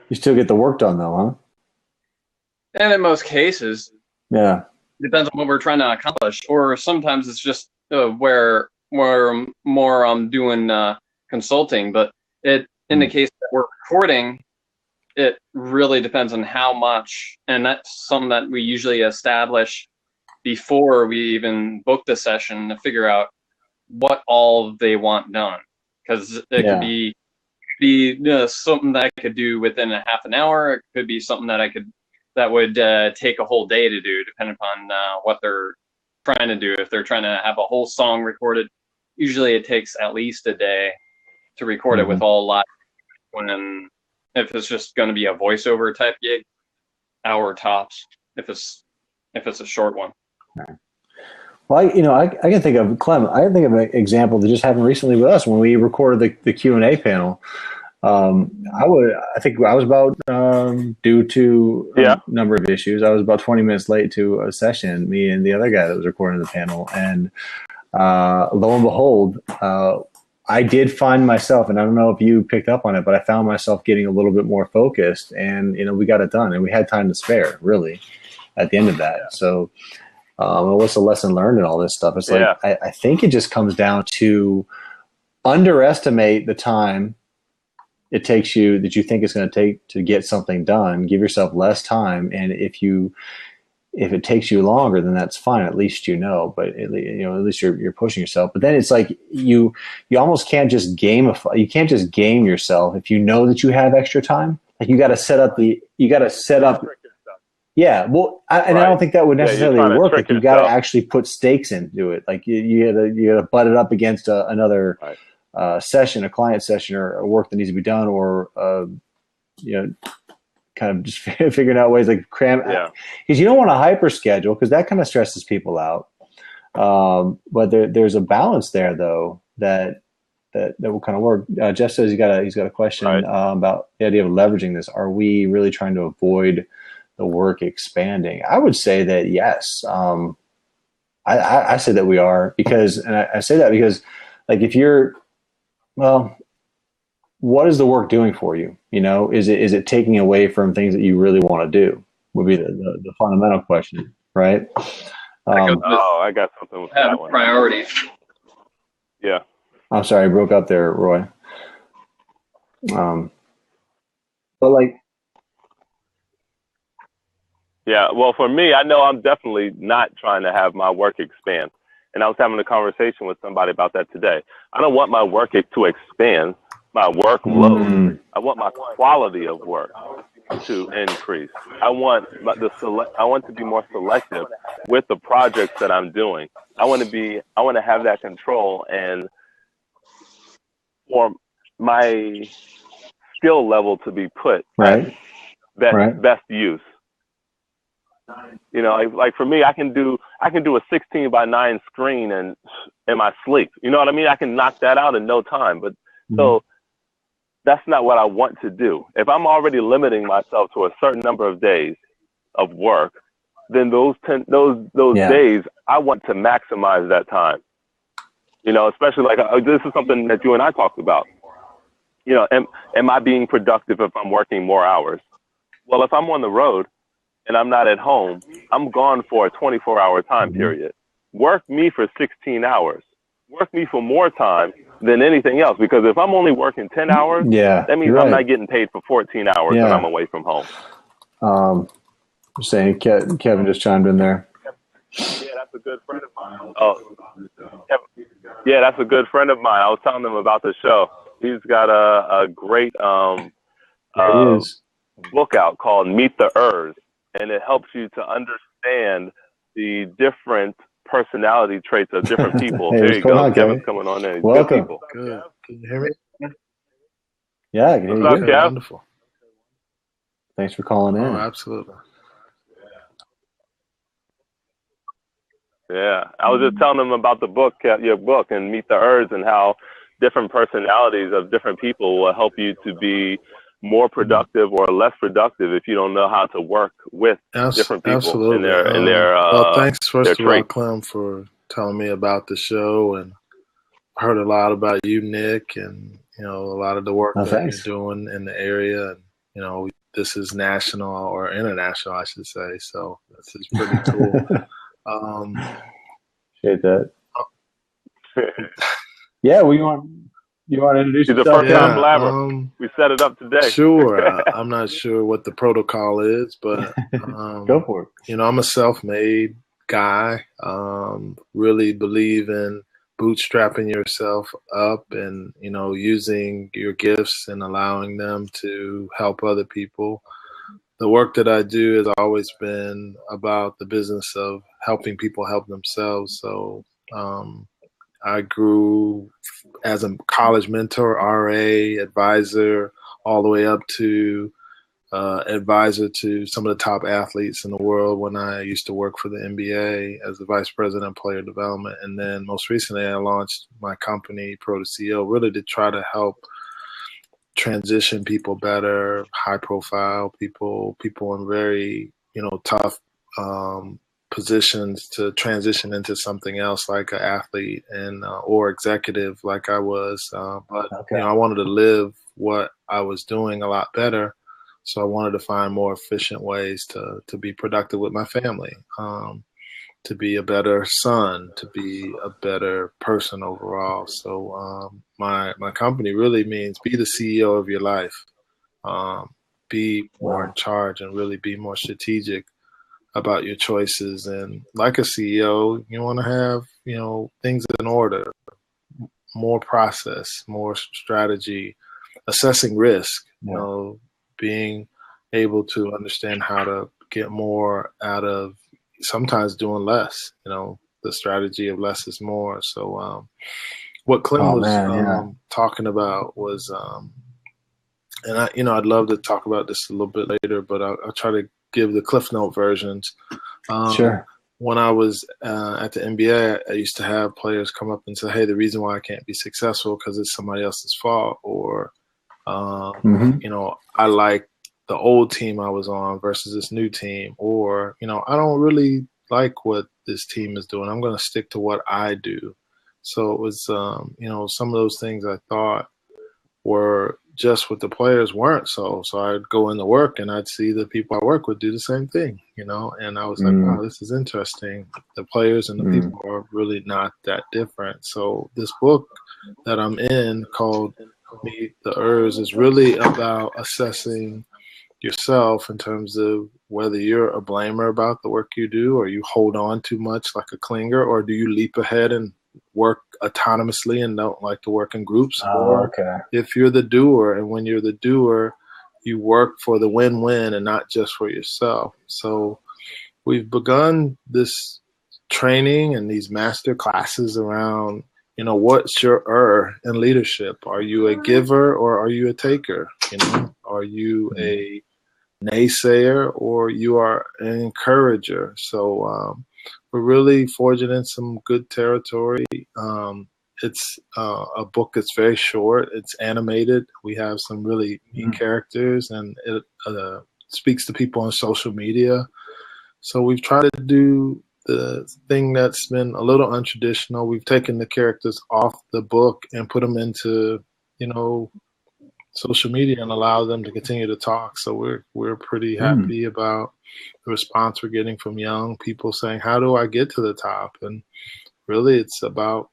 You still get the work done though, huh? And in most cases, yeah, depends on what we're trying to accomplish. Or sometimes it's just where more I'm doing consulting. But in the case that we're recording, it really depends on how much, and that's something that we usually establish before we even book the session to figure out what all they want done. Because it could be something that I could do within a half an hour. It could be something that would take a whole day to do, depending upon what they're trying to do. If they're trying to have a whole song recorded, usually it takes at least a day to record it with all live. When if it's just going to be a voiceover type gig, hour tops. If it's a short one. Well, I can think of Clem. I can think of an example that just happened recently with us when we recorded the Q&A panel. I think I was about due to a number of issues. I was about 20 minutes late to a session. Me and the other guy that was recording the panel, and lo and behold, I did find myself, and I don't know if you picked up on it, but I found myself getting a little bit more focused, and we got it done, and we had time to spare, really, at the end of that. So, what's the lesson learned in all this stuff? It's like I think it just comes down to underestimate the time it takes you that you think it's going to take to get something done. Give yourself less time, and if it takes you longer, then that's fine. At least but at least you're pushing yourself. But then it's like you almost can't just gamify. You can't just game yourself if you know that you have extra time. Like you got to set up. Yeah, well, I don't think that would necessarily work. Like you got to actually put stakes into it. Like you got to butt it up against another session, a client session, or work that needs to be done, or kind of just figuring out ways like cram. Because you don't want to hyper schedule, because that kind of stresses people out. But there's a balance there though that will kind of work. Jeff says he's got a question about the idea of leveraging this. Are we really trying to avoid the work expanding? I would say that yes. I say that we are, because I say that because, like, if you're, well, what is the work doing for you? Is it taking away from things that you really want to do? Would be the fundamental question, right? I got something with that one. Priorities. Yeah. I'm sorry, I broke up there, Roy. But like. Yeah, well, for me, I know I'm definitely not trying to have my work expand. And I was having a conversation with somebody about that today. I don't want my work to expand, my workload. I want my quality of work to increase. I want to be more selective with the projects that I'm doing. I want to have that control, and for my skill level to be put at best use. Like for me, I can do a 16:9 screen in my sleep. You know what I mean? I can knock that out in no time. But so that's not what I want to do. If I'm already limiting myself to a certain number of days of work, then those days I want to maximize that time. Especially like this is something that you and I talked about. Am I being productive if I'm working more hours? Well, if I'm on the road and I'm not at home, I'm gone for a 24-hour time period. Work me for 16 hours. Work me for more time than anything else. Because if I'm only working 10 hours, that means I'm not getting paid for 14 hours when I'm away from home. Saying Kevin just chimed in there. Yeah, that's a good friend of mine. Oh, yeah, that's a good friend of mine. I was telling him about the show. He's got a great book out called Meet the Urs, and it helps you to understand the different personality traits of different people. Hey, there you go. Kevin's coming on in. Welcome. Good people. Good. Can you hear me? Yeah, I can hear you. What's up, Kev? Wonderful. Thanks for calling in. Oh, absolutely. Yeah, I was just telling them about the book, your book, and Meet the Urs, and how different personalities of different people will help you to be more productive or less productive if you don't know how to work with different people. Absolutely. In their well, thanks first of all, traits. Clem, for telling me about the show, and I heard a lot about you, Nick, and a lot of the work that you're doing in the area, and this is national or international, I should say. So this is pretty cool. Appreciate that. Yeah, you want to introduce He's yourself? The first-time blabber. We set it up today. Sure. I'm not sure what the protocol is, but go for it. I'm a self-made guy. Really believe in bootstrapping yourself up and using your gifts and allowing them to help other people. The work that I do has always been about the business of helping people help themselves. So I grew as a college mentor, RA, advisor, all the way up to advisor to some of the top athletes in the world when I used to work for the NBA as the vice president of player development. And then most recently I launched my company, Pro to CEO, really to try to help transition people better, high profile people in very, tough positions to transition into something else like an athlete and or executive like I was. But I wanted to live what I was doing a lot better. So I wanted to find more efficient ways to be productive with my family, to be a better son, to be a better person overall. So my company really means be the CEO of your life, be more in charge and really be more strategic about your choices. And like a CEO, you want to have, things in order, more process, more strategy, assessing risk, being able to understand how to get more out of sometimes doing less, the strategy of less is more. So what Clem was talking about was, and I'd love to talk about this a little bit later, but I'll try to give the Cliff Note versions. Sure. When I was at the NBA, I used to have players come up and say, hey, the reason why I can't be successful because it's somebody else's fault, or, I like the old team I was on versus this new team, or, I don't really like what this team is doing. I'm going to stick to what I do. So it was, some of those things I thought were just what the players weren't. So I'd go into work and I'd see the people I work with do the same thing, and I was like, wow, this is interesting. The players and the people are really not that different. So this book that I'm in called Meet the Urs is really about assessing yourself in terms of whether you're a blamer about the work you do, or you hold on too much like a clinger, or do you leap ahead and work autonomously and don't like to work in groups, or if you're the doer, and when you're the doer, you work for the win-win and not just for yourself. So we've begun this training and these master classes around, what's your in leadership? Are you a giver or are you a taker? Are you a naysayer or you are an encourager? So we're really forging in some good territory. It's a book that's very short. It's animated. We have some really neat characters, and it speaks to people on social media. So we've tried to do the thing that's been a little untraditional. We've taken the characters off the book and put them into, social media and allow them to continue to talk. So we're pretty happy about the response we're getting from young people saying, how do I get to the top? And really it's about,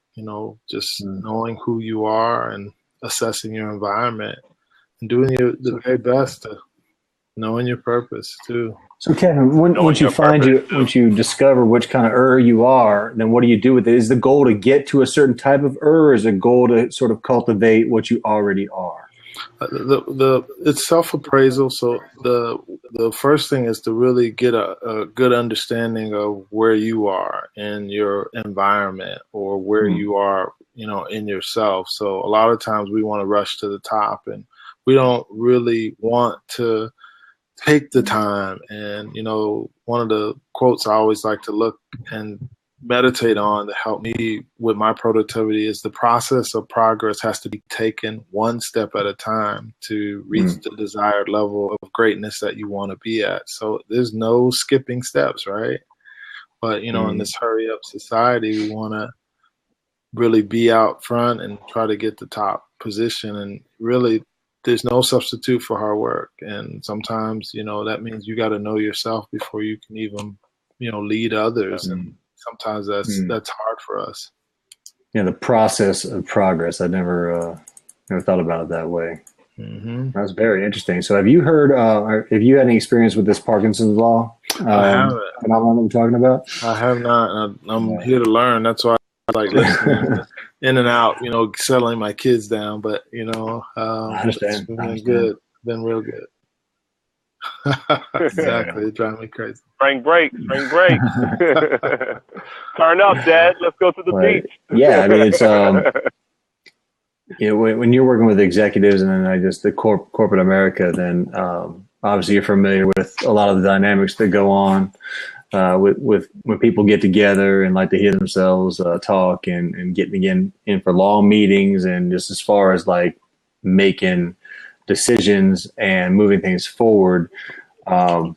just knowing who you are and assessing your environment and doing the very best to knowing your purpose too. So Kevin, once you discover which kind of you are, then what do you do with it? Is the goal to get to a certain type of or is the goal to sort of cultivate what you already are? It's self-appraisal. So the first thing is to really get a good understanding of where you are in your environment or where you are, in yourself. So a lot of times we want to rush to the top and we don't really want to take the time. And, one of the quotes I always like to look and meditate on to help me with my productivity is the process of progress has to be taken one step at a time to reach the desired level of greatness that you want to be at. So there's no skipping steps, right? But, in this hurry up society, we want to really be out front and try to get the top position. And really, there's no substitute for hard work. And sometimes, that means you got to know yourself before you can even, lead others. And sometimes that's hard for us. Yeah, the process of progress. I never thought about it that way. That's very interesting. So have you heard, have you had any experience with this Parkinson's law? I haven't. Phenomenon we're talking about? I have not. I'm here to learn. That's why I like listening in and out, settling my kids down. But, I understand. It's been been real good. Exactly. It drives me crazy. Spring break. Turn up, Dad. Let's go to the beach. Yeah, I mean, it's when you're working with executives and then the corporate America, then obviously you're familiar with a lot of the dynamics that go on with when people get together and like to hear themselves talk and getting in for long meetings and just as far as like making decisions and moving things forward. The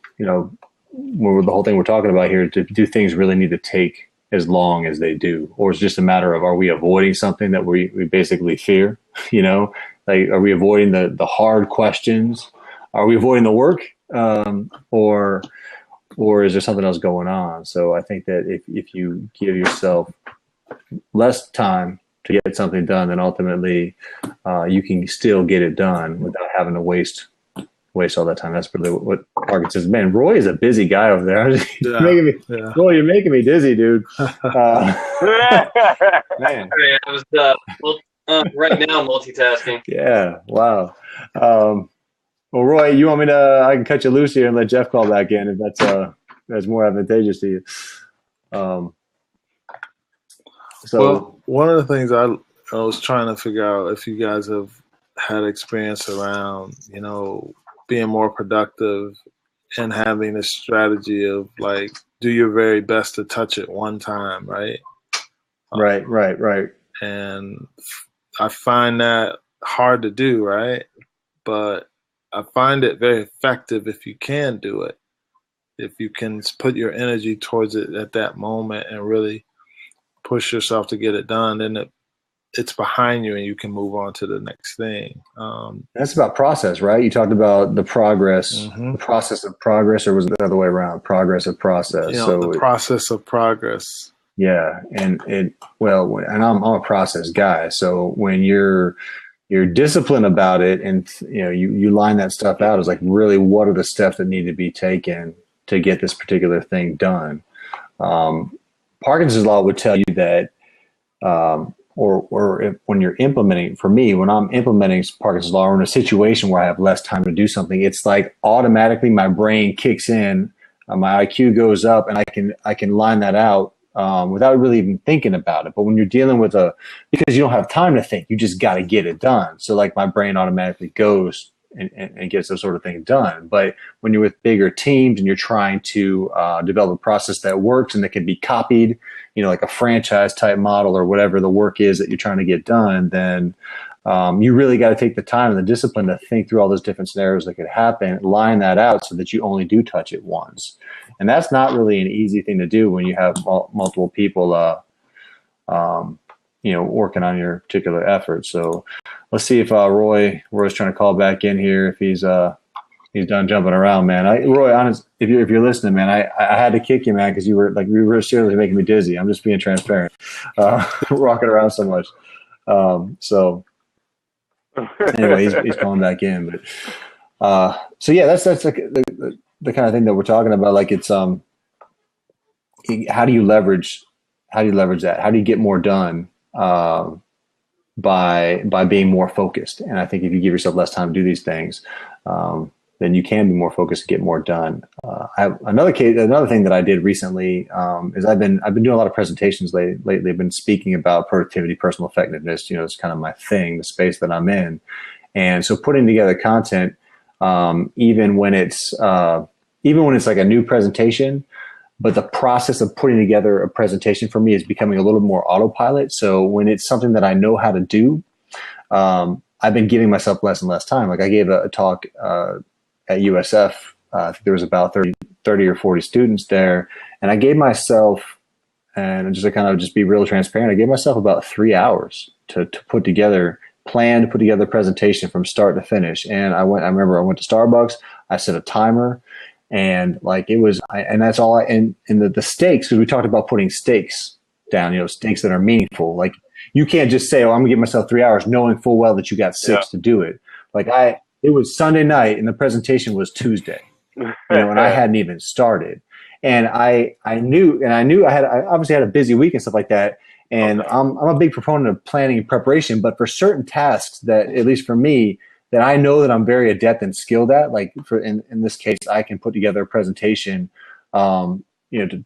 whole thing we're talking about here, do things really need to take as long as they do? Or it's just a matter of, are we avoiding something that we basically fear? Like, are we avoiding the hard questions? Are we avoiding the work? Or is there something else going on? So I think that if you give yourself less time to get something done, then ultimately you can still get it done without having to waste all that time. That's really what Parkinson's been. Roy is a busy guy over there. Roy, you're making me dizzy, dude. Man. I was right now multitasking. Yeah, wow. Well, Roy, you want me to? I can cut you loose here and let Jeff call back in if that's more advantageous to you. Well, one of the things I was trying to figure out if you guys have had experience around, being more productive and having a strategy of like, do your very best to touch it one time, right? Right. And I find that hard to do, right? But I find it very effective if you can do it. If you can put your energy towards it at that moment and really push yourself to get it done, then it's behind you and you can move on to the next thing. That's about process, right? You talked about the progress, the process of progress, or was it the other way around? Progress of process. The process of progress. Yeah. And I'm a process guy. So when you're disciplined about it and you line that stuff out as like, really, what are the steps that need to be taken to get this particular thing done? Parkinson's law would tell you that, when you're implementing, for me, when I'm implementing Parkinson's law or in a situation where I have less time to do something, it's like automatically my brain kicks in, my IQ goes up, and I can line that out without really even thinking about it. But when you're dealing with because you don't have time to think, you just got to get it done. So like my brain automatically goes and gets those sort of things done. But when you're with bigger teams and you're trying to develop a process that works and that can be copied, like a franchise type model or whatever the work is that you're trying to get done, then you really got to take the time and the discipline to think through all those different scenarios that could happen, line that out so that you only do touch it once. And that's not really an easy thing to do when you have multiple people, working on your particular effort. So let's see if Roy's trying to call back in here. If he's done jumping around, man. Roy, honest, if you're listening, man, I had to kick you, man, because you were seriously making me dizzy. I'm just being transparent, rocking around so much. So anyway, he's calling back in, but So yeah, that's like the kind of thing that we're talking about. Like it's how do you leverage that? How do you get more done by being more focused? And I think if you give yourself less time to do these things, then you can be more focused and get more done. I have another thing that I did recently is I've been doing a lot of presentations lately. I've been speaking about productivity, personal effectiveness. It's kind of my thing, the space that I'm in, and so putting together content, even when it's like a new presentation. But the process of putting together a presentation for me is becoming a little more autopilot. So when it's something that I know how to do, I've been giving myself less and less time. Like I gave a talk at USF. I think there was about 30 or 40 students there. And I gave myself, and just to kind of just be real transparent, I gave myself about 3 hours to put together a presentation from start to finish. And I remember I went to Starbucks. I set a timer. And like it was, and that's all. And the stakes, because we talked about putting stakes down, stakes that are meaningful. Like you can't just say, "Oh, I'm gonna give myself 3 hours," knowing full well that you got 6 to do it. Like it was Sunday night, and the presentation was Tuesday, and I hadn't even started. And I knew I obviously had a busy week and stuff like that. And okay. I'm a big proponent of planning and preparation, but for certain tasks that, at least for me, that I know that I'm very adept and skilled at, like in this case, I can put together a presentation, to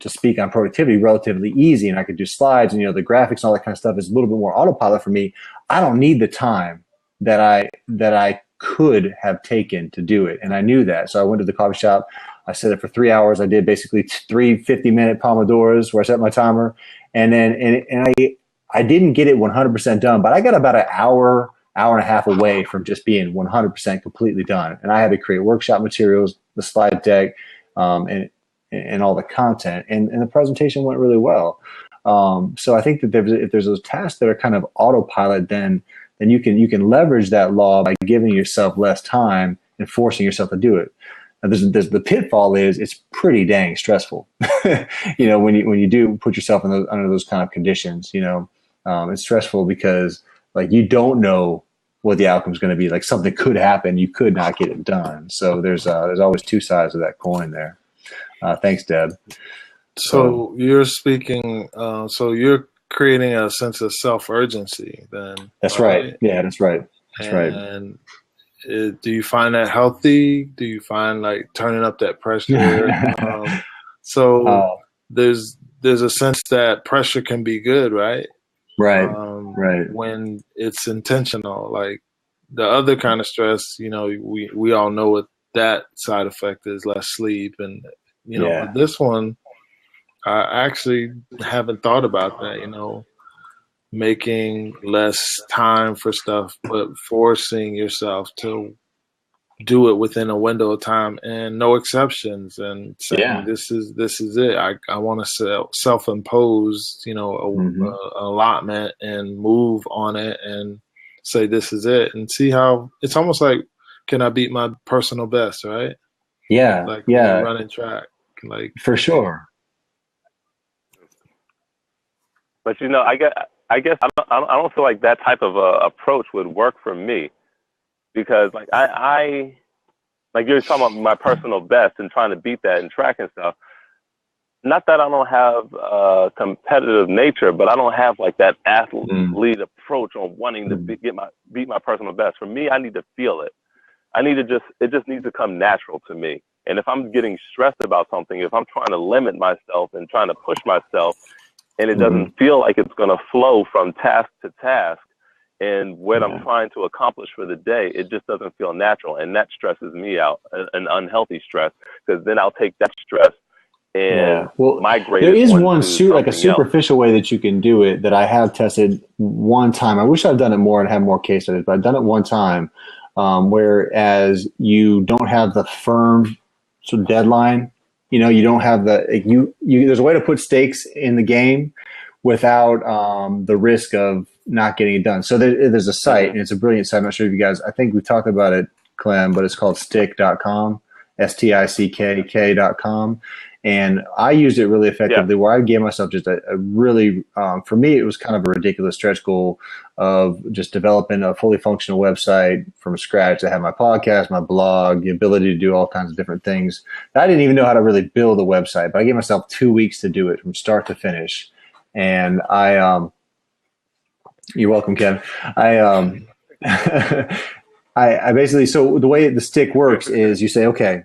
speak on productivity relatively easy, and I could do slides and, the graphics and all that kind of stuff is a little bit more autopilot for me. I don't need the time that I could have taken to do it. And I knew that. So I went to the coffee shop. I set it for 3 hours. I did basically 3 50-minute Pomodoros where I set my timer. And then, I didn't get it 100% done, but I got about an hour and a half away from just being 100% completely done. And I had to create workshop materials, the slide deck, and all the content. And the presentation went really well. So I think that if there's those tasks that are kind of autopilot, then you can leverage that law by giving yourself less time and forcing yourself to do it. Now, there's the pitfall is it's pretty dang stressful. When you do put yourself under those kind of conditions, it's stressful because like you don't know what the outcome is going to be. Like something could happen, you could not get it done. So there's always two sides of that coin there. Thanks, Deb. So you're speaking. So you're creating a sense of self-urgency. Then that's right. Yeah, that's right. That's right. And do you find that healthy? Do you find like turning up that pressure? There's a sense that pressure can be good, right? Right. Right. When it's intentional, like the other kind of stress, we all know what that side effect is: less sleep, and but this one, I actually haven't thought about that. Making less time for stuff, but forcing yourself to do it within a window of time and no exceptions, and saying this is it. I want to self-impose, allotment and move on it and say this is it, and see how it's almost like, can I beat my personal best, right? Yeah, like running track, like for sure. But I guess I don't feel like that type of approach would work for me, because like I like you're talking about my personal best and trying to beat that in track and stuff. Not that I don't have a competitive nature, but I don't have like that athlete approach on wanting to beat my personal best. For me, I need to feel it. It just needs to come natural to me. And if I'm getting stressed about something, if I'm trying to limit myself and trying to push myself, and it doesn't feel like it's going to flow from task to task, and what I'm trying to accomplish for the day, it just doesn't feel natural. And that stresses me out, an unhealthy stress, because then I'll take that stress and migrate. There is one like a superficial way that you can do it that I have tested one time. I wish I'd done it more and had more case studies, but I've done it one time, whereas you don't have the firm sort of deadline. You don't have there's a way to put stakes in the game without the risk of not getting it done. So there's a site, and it's a brilliant site. I'm not sure if you guys, I think we talked about it, Clem, but it's called stick.com, stick.com. And I used it really effectively where I gave myself just a really, for me, it was kind of a ridiculous stretch goal of just developing a fully functional website from scratch. I had my podcast, my blog, the ability to do all kinds of different things. I didn't even know how to really build a website, but I gave myself 2 weeks to do it from start to finish. And you're welcome, Kevin. I basically, so the way the stick works is you say, okay,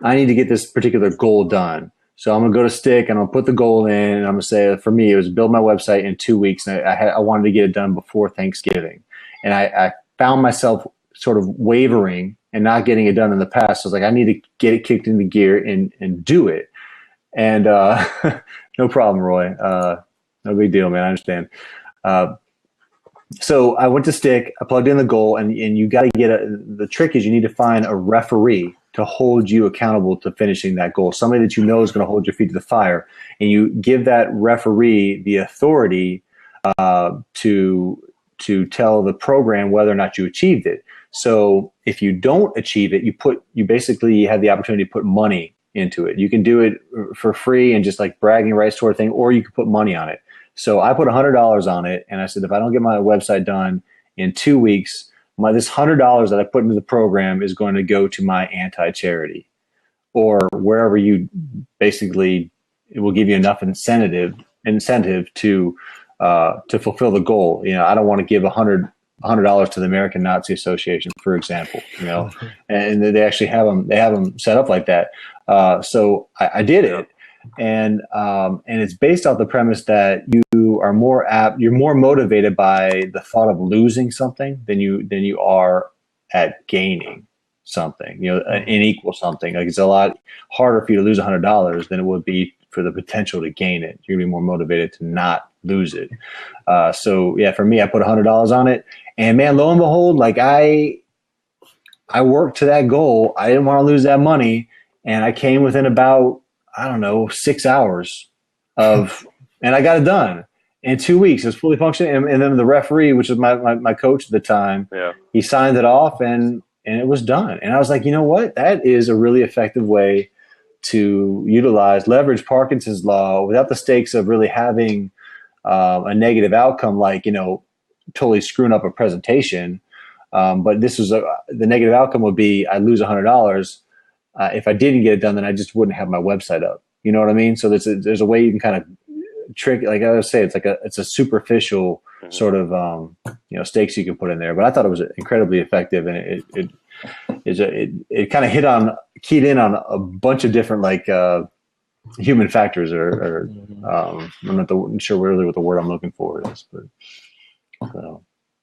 I need to get this particular goal done. So I'm going to go to stick and I'll put the goal in and I'm going to say, for me, it was build my website in 2 weeks. And I wanted to get it done before Thanksgiving. And I found myself sort of wavering and not getting it done in the past. So I was like, I need to get it kicked into gear and do it. And no problem, Roy. No big deal, man. I understand. So I went to stick, I plugged in the goal, and you got to get the trick is you need to find a referee to hold you accountable to finishing that goal. Somebody that you know is going to hold your feet to the fire, and you give that referee the authority to tell the program whether or not you achieved it. So if you don't achieve it, you basically have the opportunity to put money into it. You can do it for free and just like bragging rights sort of thing, or you can put money on it. So I put $100 on it, and I said, if I don't get my website done in 2 weeks, this $100 that I put into the program is going to go to my anti-charity, or wherever you basically, it will give you enough incentive to fulfill the goal. I don't want to give $100 to the American Nazi Association, for example. And they actually have them set up like that. So I did it. And it's based off the premise that you're more motivated by the thought of losing something than you are at gaining something, an equal something. Like it's a lot harder for you to lose $100 than it would be for the potential to gain it. You're gonna be more motivated to not lose it. So yeah, for me, I put $100 on it, and man, lo and behold, like I worked to that goal. I didn't want to lose that money, and I came within about 6 hours and I got it done in 2 weeks. It was fully functioning. And then the referee, which was my coach at the time, he signed it off and it was done. And I was like, you know what? That is a really effective way to leverage Parkinson's law without the stakes of really having a negative outcome, like, totally screwing up a presentation. But this was the negative outcome would be I lose $100. If I didn't get it done, then I just wouldn't have my website up. You know what I mean? So there's a way you can kind of trick, like I was saying, it's a superficial sort of stakes you can put in there. But I thought it was incredibly effective, and it kind of keyed in on a bunch of different human factors, or I'm not sure really what the word I'm looking for is, but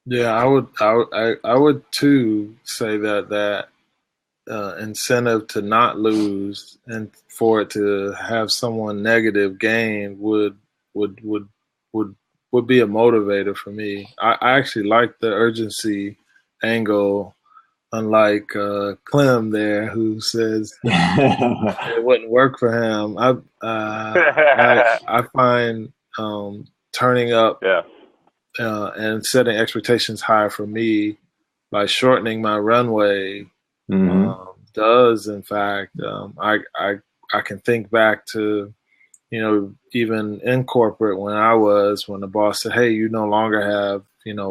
yeah, I would too say that incentive to not lose and for it to have someone negative gain would be a motivator for me. I actually like the urgency angle, unlike Clem there, who says it wouldn't work for him. I find turning up and setting expectations higher for me by shortening my runway. Does in fact I can think back to even in corporate when the boss said, hey, you no longer have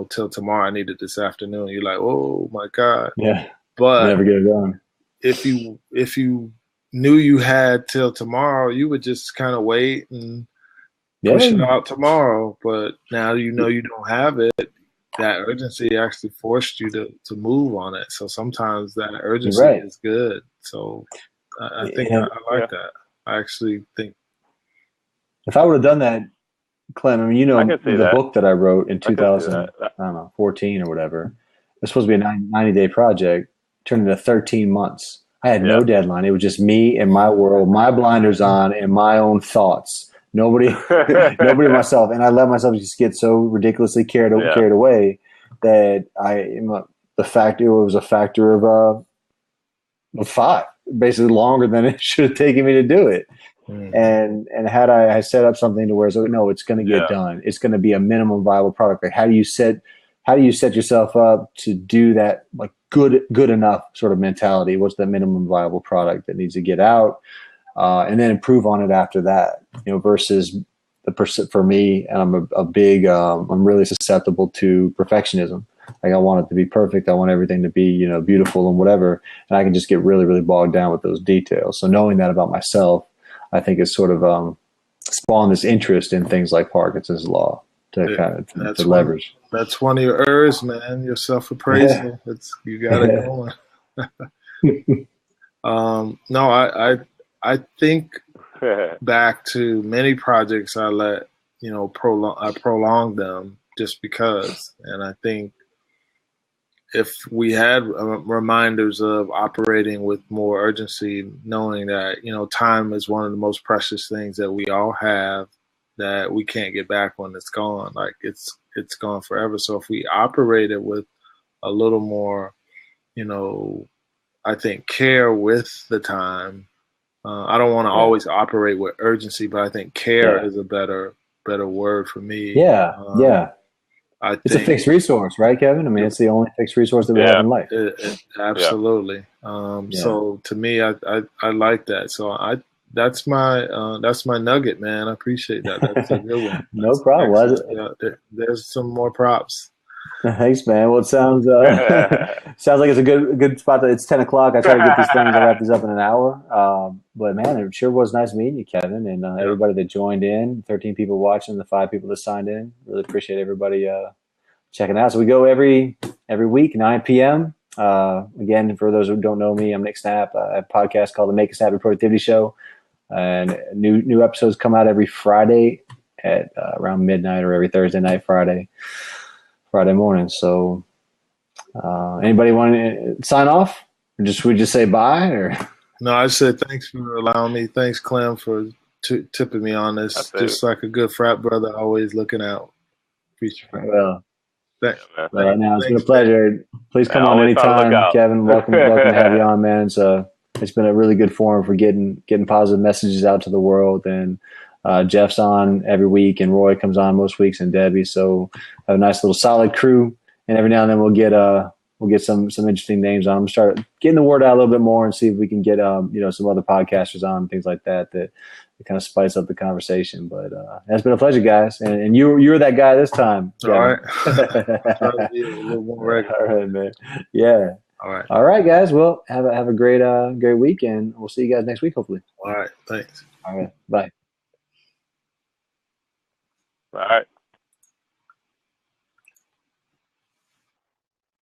till tomorrow, I need it this afternoon. You're like, oh my God. Yeah, but never get it done. If you knew you had till tomorrow, you would just kind of wait and push it out tomorrow. But now you don't have it. That urgency actually forced you to move on it. So sometimes that urgency is good. So I think I like that. I actually think if I would have done that, Clem, the book that I wrote in 2014 or whatever, it was supposed to be a 90-day project, turned into 13 months. I had no deadline. It was just me and my world, my blinders on, and my own thoughts. Nobody myself, and I let myself just get so ridiculously carried away that it was a factor of 5, basically longer than it should have taken me to do it. And had I set up something to where it's going to get done. It's going to be a minimum viable product. Like how do you set yourself up to do that? Like good enough sort of mentality. What's the minimum viable product that needs to get out? and then improve on it after that, versus for me, and I'm a big, I'm really susceptible to perfectionism. Like I want it to be perfect. I want everything to be, beautiful and whatever. And I can just get really, really bogged down with those details. So knowing that about myself, I think is sort of spawned this interest in things like Parkinson's law to kind of to leverage. That's one of your errors, man. Your self-appraisal. Yeah. You got it going. No, I think back to many projects I let, I prolonged them just because. And I think if we had reminders of operating with more urgency, knowing that, time is one of the most precious things that we all have that we can't get back when it's gone. Like it's gone forever. So if we operated with a little more, I think care with the time, I don't want to always operate with urgency, but I think care is a better word for me. Yeah. It's a fixed resource, right, Kevin? I mean, it's the only fixed resource that we have in life. Absolutely. So to me, I like that. So that's my nugget, man. I appreciate that. That's a good one. No problem. There's some more props. Thanks, man. Well, it sounds sounds like it's a good spot. It's 10 o'clock. I try to get these things. I wrap these up in an hour. But man, it sure was nice meeting you, Kevin, and everybody that joined in. 13 people watching, the 5 people that signed in. Really appreciate everybody checking out. So we go every week, 9 p.m. Again, for those who don't know me, I'm Nick Snap. I have a podcast called the Make a Snappy Productivity Show, and new episodes come out every Friday at around midnight, or every Thursday night, Friday morning. So anybody want to sign off? Or we just say bye? Or no, I said thanks for allowing me. Thanks, Clem, for tipping me on this. Just like a good frat brother, always looking out. Well, now it's been a pleasure. Please come on anytime, Kevin. Welcome to have you on, man. It's been a really good forum for getting positive messages out to the world. And Jeff's on every week, and Roy comes on most weeks, and Debbie. So have a nice little solid crew, and every now and then we'll get some interesting names on. I'm start getting the word out a little bit more, and see if we can get some other podcasters on, things like that kind of spice up the conversation. But it's been a pleasure, guys, and you were that guy this time. All right. All right, man. Yeah. All right, guys. Well, have a great weekend. We'll see you guys next week, hopefully. All right. Thanks. All right. Bye. All right.